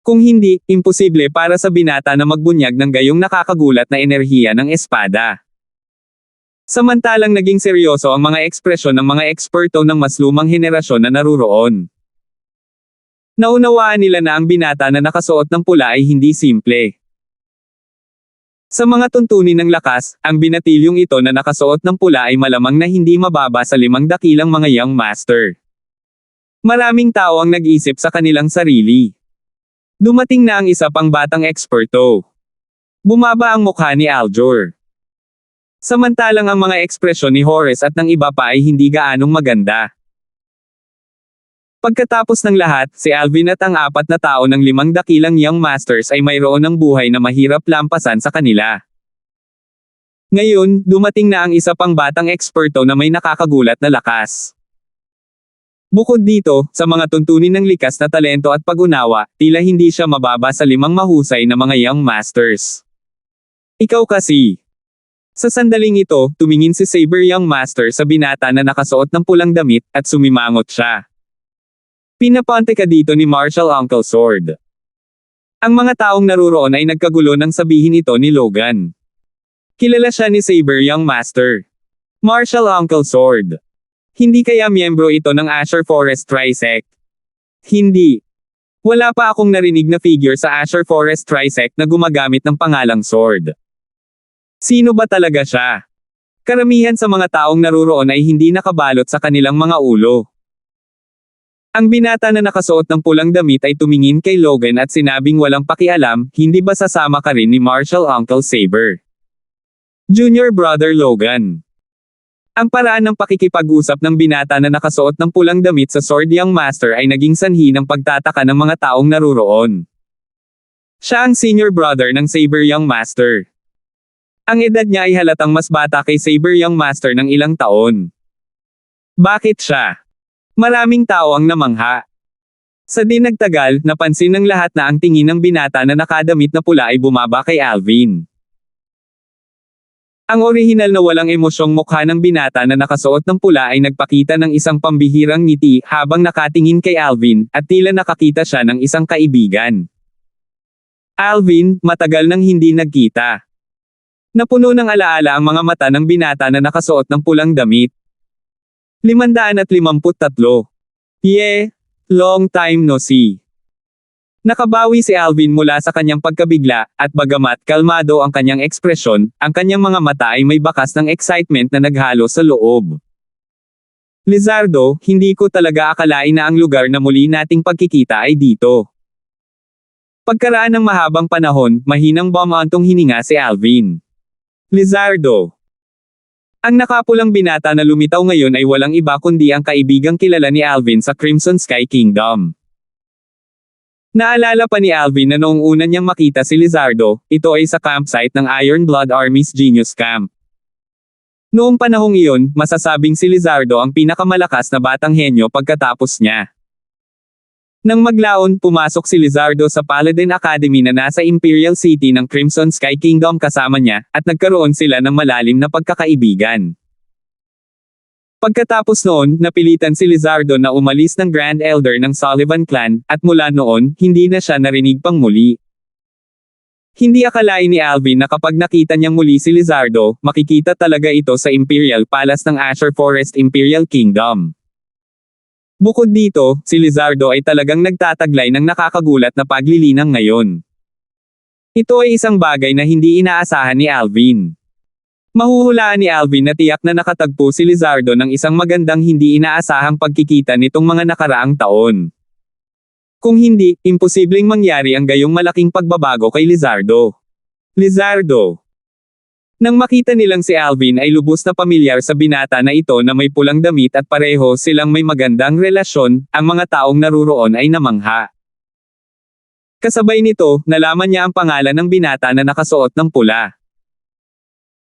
Kung hindi, imposible para sa binata na magbunyag ng gayong nakakagulat na enerhiya ng espada. Samantalang naging seryoso ang mga ekspresyon ng mga eksperto ng mas lumang henerasyon na naruroon. Naunawaan nila na ang binata na nakasuot ng pula ay hindi simple. Sa mga tuntunin ng lakas, ang binatilyong ito na nakasuot ng pula ay malamang na hindi mababa sa 5 dakilang mga Young Master. Maraming tao ang nag-isip sa kanilang sarili. Dumating na ang isa pang batang eksperto. Bumaba ang mukha ni Aljur. Samantalang ang mga ekspresyon ni Horace at ng iba pa ay hindi gaanong maganda. Pagkatapos ng lahat, si Alvin at ang 4 na tao ng 5 dakilang Young Masters ay mayroon ng buhay na mahirap lampasan sa kanila. Ngayon, dumating na ang isa pang batang eksperto na may nakakagulat na lakas. Bukod dito, sa mga tuntunin ng likas na talento at pag-unawa, tila hindi siya mababa sa 5 mahusay na mga Young Masters. Ikaw kasi. Sa sandaling ito, tumingin si Saber Young Master sa binata na nakasuot ng pulang damit, at sumimangot siya. Pinapante ka dito ni Martial Uncle Sword. Ang mga taong naruroon ay nagkagulo nang sabihin ito ni Logan. Kilala siya ni Saber Young Master. Martial Uncle Sword. Hindi kaya miyembro ito ng Azure Forest Trisect? Hindi. Wala pa akong narinig na figure sa Azure Forest Trisect na gumagamit ng pangalang Sword. Sino ba talaga siya? Karamihan sa mga taong naruroon ay hindi nakabalot sa kanilang mga ulo. Ang binata na nakasuot ng pulang damit ay tumingin kay Logan at sinabing walang pakialam, hindi ba sasama ka rin ni Martial Uncle Saber? Junior Brother Logan. Ang paraan ng pakikipag-usap ng binata na nakasuot ng pulang damit sa Sword Young Master ay naging sanhi ng pagtataka ng mga taong naruroon. Siya ang senior brother ng Saber Young Master. Ang edad niya ay halatang mas bata kay Saber Young Master ng ilang taon. Bakit siya? Maraming tao ang namangha. Sa di nagtagal, napansin ng lahat na ang tingin ng binata na nakadamit na pula ay bumaba kay Alvin. Ang orihinal na walang emosyong mukha ng binata na nakasuot ng pula ay nagpakita ng isang pambihirang ngiti habang nakatingin kay Alvin, at tila nakakita siya ng isang kaibigan. Alvin, matagal nang hindi nagkita. Napuno ng alaala ang mga mata ng binata na nakasuot ng pulang damit. 553. Yeah, long time no see. Nakabawi si Alvin mula sa kanyang pagkabigla, at bagamat kalmado ang kanyang ekspresyon, ang kanyang mga mata ay may bakas ng excitement na naghalo sa loob. Lizardo, hindi ko talaga akalain na ang lugar na muli nating pagkikita ay dito. Pagkaraan ng mahabang panahon, mahinang bumantong hininga si Alvin. Lizardo. Ang nakapulang binata na lumitaw ngayon ay walang iba kundi ang kaibigang kilala ni Alvin sa Crimson Sky Kingdom. Naalala pa ni Alvin na noong una niyang makita si Lizardo, ito ay sa campsite ng Iron Blood Army's Genius Camp. Noong panahong iyon, masasabing si Lizardo ang pinakamalakas na batang henyo pagkatapos niya. Nang maglaon, pumasok si Lizardo sa Paladin Academy na nasa Imperial City ng Crimson Sky Kingdom kasama niya, at nagkaroon sila ng malalim na pagkakaibigan. Pagkatapos noon, napilitan si Lizardo na umalis ng Grand Elder ng Sullivan Clan, at mula noon, hindi na siya narinig pang muli. Hindi akalain ni Alvin na kapag nakita niyang muli si Lizardo, makikita talaga ito sa Imperial Palace ng Azure Forest Imperial Kingdom. Bukod dito, si Lizardo ay talagang nagtataglay ng nakakagulat na paglilinang ngayon. Ito ay isang bagay na hindi inaasahan ni Alvin. Mahuhulaan ni Alvin na tiyak na nakatagpo si Lizardo ng isang magandang hindi inaasahang pagkikita nitong mga nakaraang taon. Kung hindi, imposibleng mangyari ang gayong malaking pagbabago kay Lizardo. Lizardo. Nang makita nilang si Alvin ay lubos na pamilyar sa binata na ito na may pulang damit at pareho silang may magandang relasyon, ang mga taong naruroon ay namangha. Kasabay nito, nalaman niya ang pangalan ng binata na nakasuot ng pula.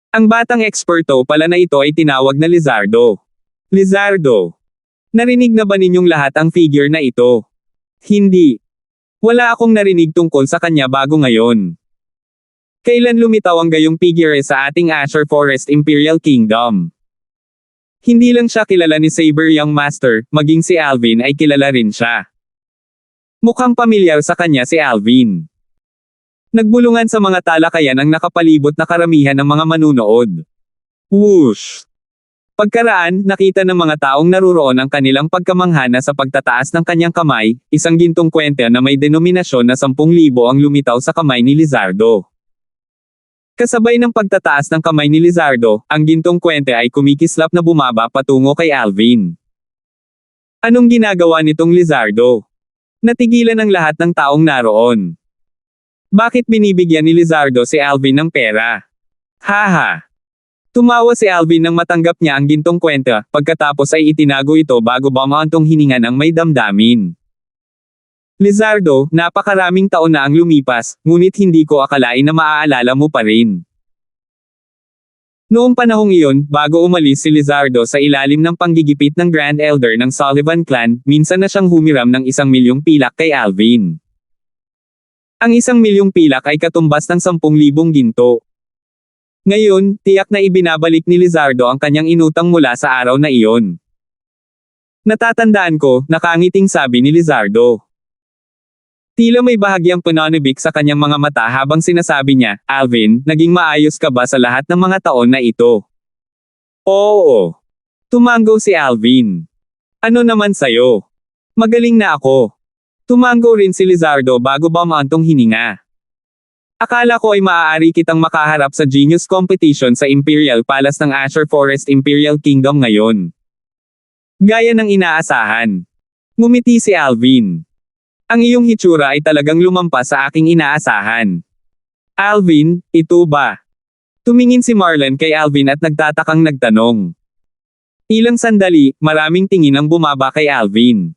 Ang batang eksperto pala na ito ay tinawag na Lizardo. Lizardo. Narinig na ba ninyong lahat ang figure na ito? Hindi. Wala akong narinig tungkol sa kanya bago ngayon. Kailan lumitaw ang gayong figure sa ating Azure Forest Imperial Kingdom? Hindi lang siya kilala ni Saber Young Master, maging si Alvin ay kilala rin siya. Mukhang pamilyar sa kanya si Alvin. Nagbulungan sa mga talakayan ang nakapalibot na karamihan ng mga manunood. Whoosh! Pagkaraan, nakita ng mga taong naruroon ang kanilang pagkamanghana sa pagtataas ng kanyang kamay, isang gintong kwenta na may denominasyon na 10,000 ang lumitaw sa kamay ni Lizardo. Kasabay ng pagtataas ng kamay ni Lizardo, ang gintong kwente ay kumikislap na bumaba patungo kay Alvin. Anong ginagawa nitong Lizardo? Natigilan ang lahat ng taong naroon. Bakit binibigyan ni Lizardo si Alvin ng pera? Haha! Tumawa si Alvin nang matanggap niya ang gintong kwenta, pagkatapos ay itinago ito bago bumaantong hininga ng may damdamin. Lizardo, napakaraming taon na ang lumipas, ngunit hindi ko akalain na maaalala mo pa rin. Noong panahong iyon, bago umalis si Lizardo sa ilalim ng panggigipit ng Grand Elder ng Sullivan Clan, minsan na siyang humiram ng 1,000,000 pilak kay Alvin. Ang 1,000,000 pilak ay katumbas ng 10,000 ginto. Ngayon, tiyak na ibinabalik ni Lizardo ang kanyang inutang mula sa araw na iyon. Natatandaan ko, nakangiting sabi ni Lizardo. Tila may bahagyang pananibik sa kanyang mga mata habang sinasabi niya, Alvin, naging maayos ka ba sa lahat ng mga taon na ito? Oo. Tumango si Alvin. Ano naman sayo? Magaling na ako. Tumango rin si Lizardo bago bumaantong hininga. Akala ko ay maaari kitang makaharap sa Genius Competition sa Imperial Palace ng Azure Forest Imperial Kingdom ngayon. Gaya ng inaasahan. Ngumiti si Alvin. Ang iyong hitsura ay talagang lumampas sa aking inaasahan. Alvin, ito ba? Tumingin si Marlon kay Alvin at nagtatakang nagtanong. Ilang sandali, maraming tingin ang bumaba kay Alvin.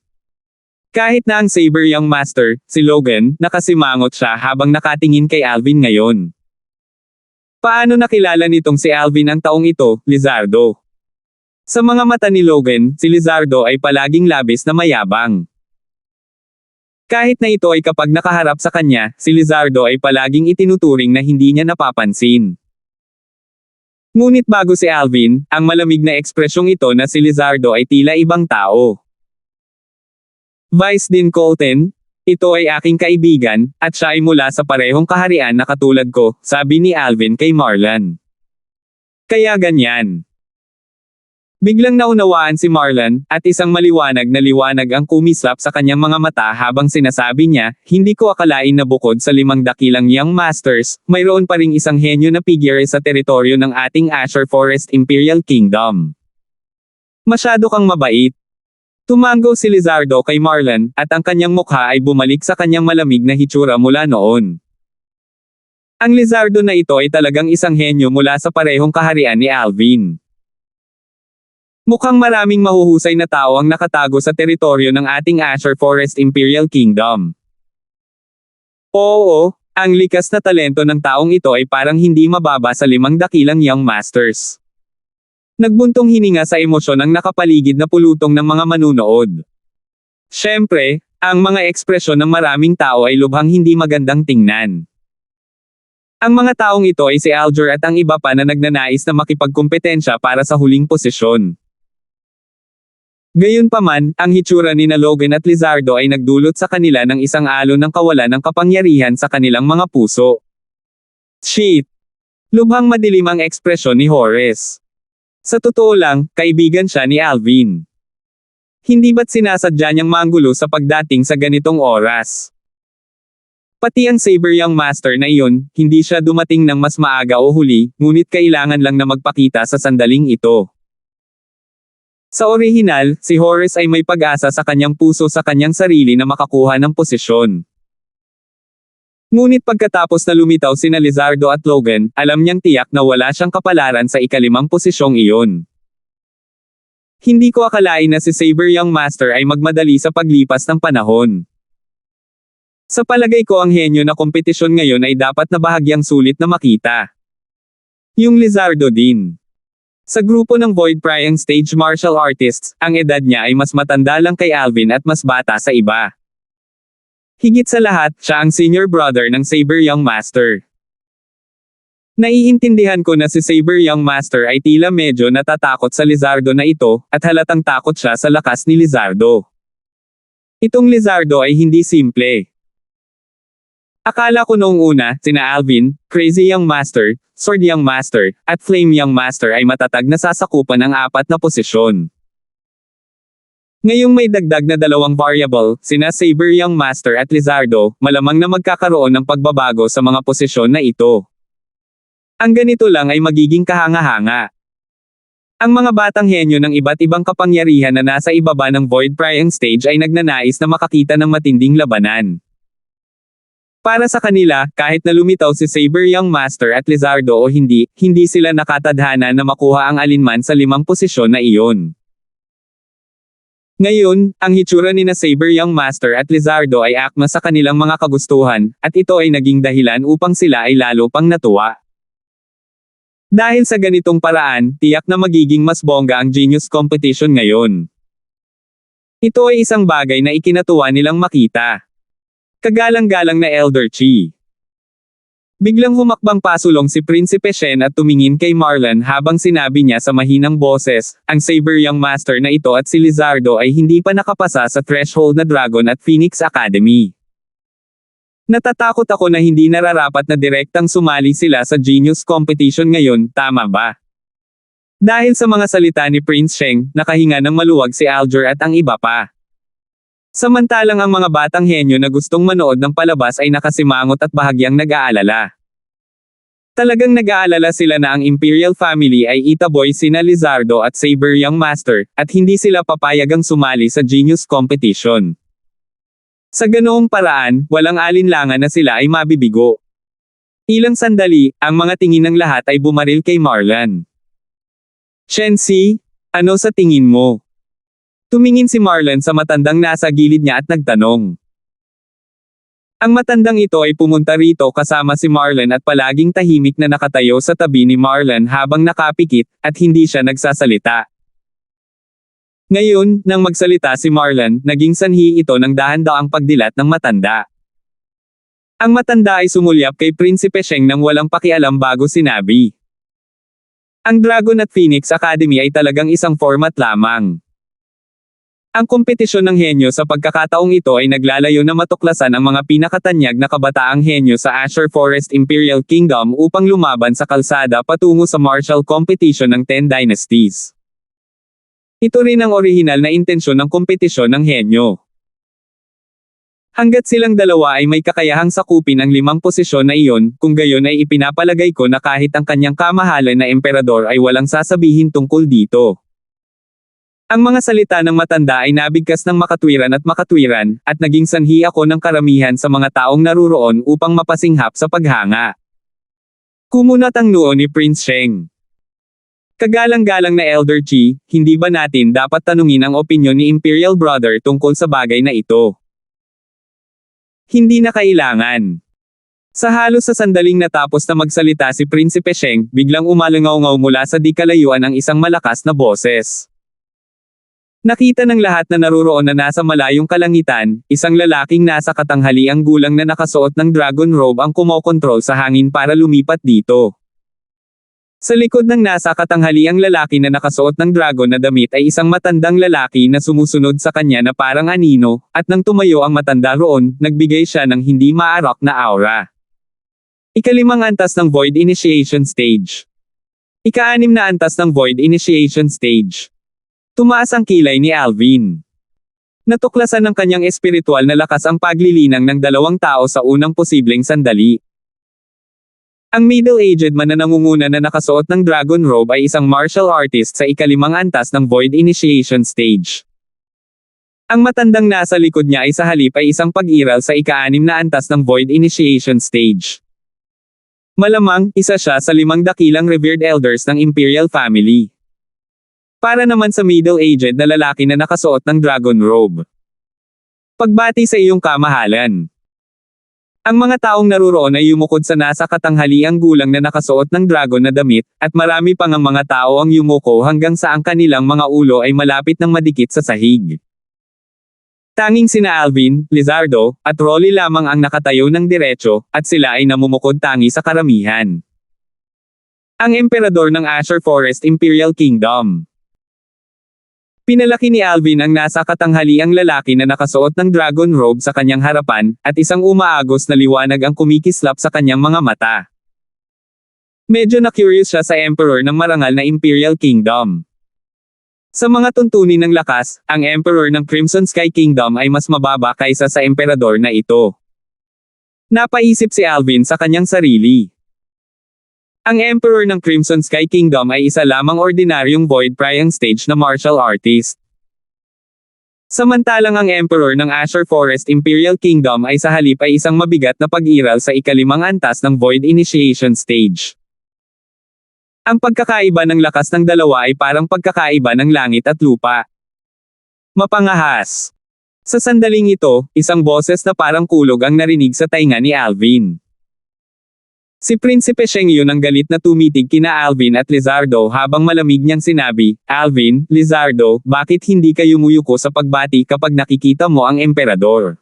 Kahit na ang Saber Young Master, si Logan, nakasimangot siya habang nakatingin kay Alvin ngayon. Paano nakilala nitong si Alvin ang taong ito, Lizardo? Sa mga mata ni Logan, si Lizardo ay palaging labis na mayabang. Kahit na ito ay kapag nakaharap sa kanya, si Lizardo ay palaging itinuturing na hindi niya napapansin. Ngunit bago si Alvin, ang malamig na ekspresyong ito na si Lizardo ay tila ibang tao. Vice Dean Colton, ito ay aking kaibigan, at siya ay mula sa parehong kaharian na katulad ko, sabi ni Alvin kay Marlon. Kaya ganyan. Biglang naunawaan si Marlon, at isang maliwanag na liwanag ang kumislap sa kanyang mga mata habang sinasabi niya, hindi ko akalain na bukod sa 5 dakilang Young Masters, mayroon pa ring isang henyo na figure sa teritoryo ng ating Azure Forest Imperial Kingdom. Masyado kang mabait. Tumango si Lizardo kay Marlon, at ang kanyang mukha ay bumalik sa kanyang malamig na hitsura mula noon. Ang Lizardo na ito ay talagang isang henyo mula sa parehong kaharian ni Alvin. Mukhang maraming mahuhusay na tao ang nakatago sa teritoryo ng ating Azure Forest Imperial Kingdom. Oo, ang likas na talento ng taong ito ay parang hindi mababa sa 5 dakilang Young Masters. Nagbuntong hininga sa emosyon ang nakapaligid na pulutong ng mga manunood. Siyempre, ang mga ekspresyon ng maraming tao ay lubhang hindi magandang tingnan. Ang mga taong ito ay si Alger at ang iba pa na nagnanais na makipagkumpetensya para sa huling posisyon. Gayunpaman, ang hitsura ni Logan at Lizardo ay nagdulot sa kanila ng isang alon ng kawalan ng kapangyarihan sa kanilang mga puso. Shit! Lubhang madilim ang ekspresyon ni Horace. Sa totoo lang, kaibigan siya ni Alvin. Hindi ba't sinasadya niyang manggulo sa pagdating sa ganitong oras? Pati ang Saber Young Master na iyon, hindi siya dumating ng mas maaga o huli, ngunit kailangan lang na magpakita sa sandaling ito. Sa orihinal, si Horace ay may pag-asa sa kanyang puso sa kanyang sarili na makakuha ng posisyon. Ngunit pagkatapos na lumitaw sina Lizardo at Logan, alam niyang tiyak na wala siyang kapalaran sa ika-5 posisyong iyon. Hindi ko akalain na si Saber Young Master ay magmadali sa paglipas ng panahon. Sa palagay ko ang henyo na kompetisyon ngayon ay dapat na bahagyang sulit na makita. Yung Lizardo din. Sa grupo ng Void Prying Stage Martial Artists, ang edad niya ay mas matanda lang kay Alvin at mas bata sa iba. Higit sa lahat, siya ang senior brother ng Saber Young Master. Naiintindihan ko na si Saber Young Master ay tila medyo natatakot sa Lizardo na ito, at halatang takot siya sa lakas ni Lizardo. Itong Lizardo ay hindi simple. Akala ko noong una, sina Alvin, Crazy Young Master, Sword Young Master, at Flame Young Master ay matatag na sasakupan ng 4 na posisyon. Ngayong may dagdag na 2 variable, sina Saber Young Master at Lizardo, malamang na magkakaroon ng pagbabago sa mga posisyon na ito. Ang ganito lang ay magiging kahanga-hanga. Ang mga batang henyo ng iba't ibang kapangyarihan na nasa ibaba ng Void Prying Stage ay nagnanais na makakita ng matinding labanan. Para sa kanila, kahit na lumitaw si Saber Young Master at Lizardo o hindi, hindi sila nakatadhana na makuha ang alinman sa 5 posisyon na iyon. Ngayon, ang hitsura ni Saber Young Master at Lizardo ay akma sa kanilang mga kagustuhan, at ito ay naging dahilan upang sila ay lalo pang natuwa. Dahil sa ganitong paraan, tiyak na magiging mas bongga ang Genius Competition ngayon. Ito ay isang bagay na ikinatuwa nilang makita. Kagalang-galang na Elder Chi. Biglang humakbang pasulong si Prinsipe Shen at tumingin kay Marlon habang sinabi niya sa mahinang boses, ang Saber Young Master na ito at si Lizardo ay hindi pa nakapasa sa threshold na Dragon at Phoenix Academy. Natatakot ako na hindi nararapat na direktang sumali sila sa Genius Competition ngayon, tama ba? Dahil sa mga salita ni Prince Sheng, nakahinga ng maluwag si Alger at ang iba pa. Samantalang ang mga batang henyo na gustong manood ng palabas ay nakasimangot at bahagyang nag-aalala. Talagang nag-aalala sila na ang Imperial Family ay itaboy sina Lizardo at Saber Young Master, at hindi sila papayagang sumali sa Genius Competition. Sa ganoong paraan, walang alinlangan na sila ay mabibigo. Ilang sandali, ang mga tingin ng lahat ay bumaril kay Marlon. Shensi, ano sa tingin mo? Tumingin si Marlon sa matandang nasa gilid niya at nagtanong. Ang matandang ito ay pumunta rito kasama si Marlon at palaging tahimik na nakatayo sa tabi ni Marlon habang nakapikit, at hindi siya nagsasalita. Ngayon, nang magsalita si Marlon, naging sanhi ito ng dahan-daang pagdilat ng matanda. Ang matanda ay sumulyap kay Prinsipe Sheng nang walang pakialam bago sinabi. Ang Dragon at Phoenix Academy ay talagang isang format lamang. Ang kompetisyon ng henyo sa pagkakataong ito ay naglalayo na matuklasan ang mga pinakatanyag na kabataang henyo sa Azure Forest Imperial Kingdom upang lumaban sa kalsada patungo sa martial competition ng 10 Dynasties. Ito rin ang orihinal na intensyon ng kompetisyon ng henyo. Hanggat silang dalawa ay may kakayahang sakupin ang 5 posisyon na iyon, kung gayon ay ipinapalagay ko na kahit ang kanyang kamahalan na emperador ay walang sasabihin tungkol dito. Ang mga salita ng matanda ay nabigkas ng makatwiran at naging sanhi ako ng karamihan sa mga taong naruroon upang mapasinghap sa paghanga. Kumunat ang noo ni Prince Sheng. Kagalang-galang na Elder Chi, hindi ba natin dapat tanungin ang opinyon ni Imperial Brother tungkol sa bagay na ito? Hindi na kailangan. Sa halos sa sandaling natapos na magsalita si Prinsipe Sheng, biglang umalangaw-ngaw mula sa di kalayuan ang isang malakas na boses. Nakita ng lahat na naruroon na nasa malayong kalangitan, isang lalaking nasa katanghaliang gulang na nakasuot ng dragon robe ang kumokontrol sa hangin para lumipat dito. Sa likod ng nasa katanghaliang lalaki na nakasuot ng dragon na damit ay isang matandang lalaki na sumusunod sa kanya na parang anino, at nang tumayo ang matanda roon, nagbigay siya ng hindi maarak na aura. Ikalimang antas ng Void Initiation Stage. Ika-anim na antas ng Void Initiation Stage. Tumaas ang kilay ni Alvin. Natuklasan ng kanyang espiritual na lakas ang paglilinang ng dalawang tao sa unang posibleng sandali. Ang middle-aged man na nangunguna na nakasuot ng dragon robe ay isang martial artist sa ikalimang antas ng Void Initiation Stage. Ang matandang nasa likod niya ay sa halip ay isang pag-iral sa ika-anim na antas ng Void Initiation Stage. Malamang, isa siya sa 5 dakilang revered elders ng Imperial Family. Para naman sa middle-aged na lalaki na nakasuot ng dragon robe. Pagbati sa iyong kamahalan. Ang mga taong naruroon ay yumukod sa nasa katanghaliang gulang na nakasuot ng dragon na damit, at marami pang ang mga tao ang yumuko hanggang sa ang kanilang mga ulo ay malapit ng madikit sa sahig. Tanging sina Alvin, Lizardo, at Rolly lamang ang nakatayo ng diretso, at sila ay namumukod tangi sa karamihan. Ang emperador ng Azure Forest Imperial Kingdom. Pinalaki ni Alvin ang nasa katanghaliang lalaki na nakasuot ng dragon robe sa kanyang harapan, at isang umaagos na liwanag ang kumikislap sa kanyang mga mata. Medyo na-curious siya sa emperor ng marangal na Imperial Kingdom. Sa mga tuntunin ng lakas, ang emperor ng Crimson Sky Kingdom ay mas mababa kaysa sa emperador na ito. Napaisip si Alvin sa kanyang sarili. Ang Emperor ng Crimson Sky Kingdom ay isa lamang ordinaryong Void Priang stage na martial artist. Samantalang ang Emperor ng Azure Forest Imperial Kingdom ay sa halip ay isang mabigat na pag-iral sa ikalimang antas ng Void Initiation Stage. Ang pagkakaiba ng lakas ng dalawa ay parang pagkakaiba ng langit at lupa. Mapangahas. Sa sandaling ito, isang boses na parang kulog ang narinig sa tainga ni Alvin. Si Prinsipe Sheng yun ang galit na tumitig kina Alvin at Lizardo habang malamig niyang sinabi, "Alvin, Lizardo, bakit hindi kayo muyuko sa pagbati kapag nakikita mo ang emperador?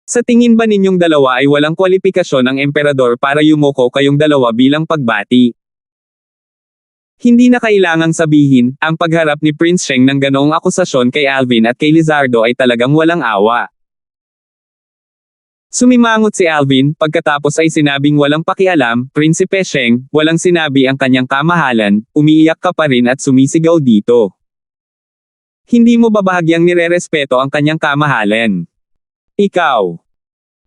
Sa tingin ba ninyong dalawa ay walang kwalifikasyon ang emperador para yumuko kayong dalawa bilang pagbati?" Hindi na kailangang sabihin, ang pagharap ni Prince Sheng ng ganoong akusasyon kay Alvin at kay Lizardo ay talagang walang awa. Sumimangot si Alvin, pagkatapos ay sinabing walang pakialam, Prinsipe Sheng, walang sinabi ang kanyang kamahalan, umiiyak ka pa rin at sumisigaw dito. Hindi mo ba bahagyang nirerespeto ang kanyang kamahalan? Ikaw.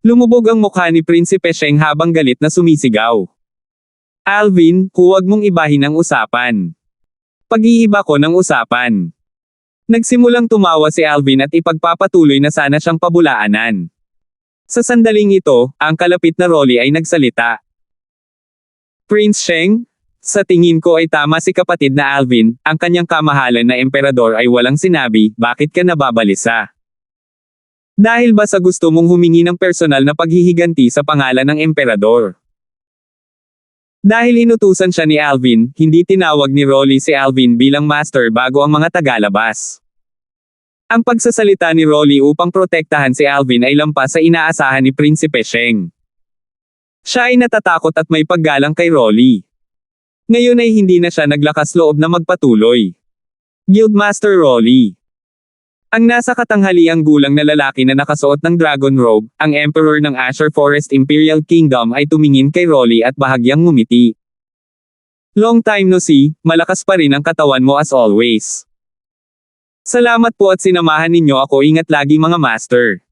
Lumubog ang mukha ni Prinsipe Sheng habang galit na sumisigaw. Alvin, huwag mong ibahin ang usapan. Pag-iiba ko ng usapan. Nagsimulang tumawa si Alvin at ipagpapatuloy na sana siyang pabulaanan. Sa sandaling ito, ang kalapit na Rolly ay nagsalita. Prince Sheng? Sa tingin ko ay tama si kapatid na Alvin, ang kanyang kamahalan na emperador ay walang sinabi, bakit ka nababalisa? Dahil ba sa gusto mong humingi ng personal na paghihiganti sa pangalan ng emperador? Dahil inutusan siya ni Alvin, hindi tinawag ni Rolly si Alvin bilang master bago ang mga tagalabas. Ang pagsasalita ni Rolly upang protektahan si Alvin ay lampas sa inaasahan ni Prinsipe Sheng. Siya ay natatakot at may paggalang kay Rolly. Ngayon ay hindi na siya naglakas loob na magpatuloy. Guildmaster Rolly. Ang nasa katanghaliang gulang na lalaki na nakasuot ng dragon robe, ang Emperor ng Azure Forest Imperial Kingdom ay tumingin kay Rolly at bahagyang ngumiti. Long time no see, malakas pa rin ang katawan mo as always. Salamat po at sinamahan ninyo ako, ingat lagi mga master.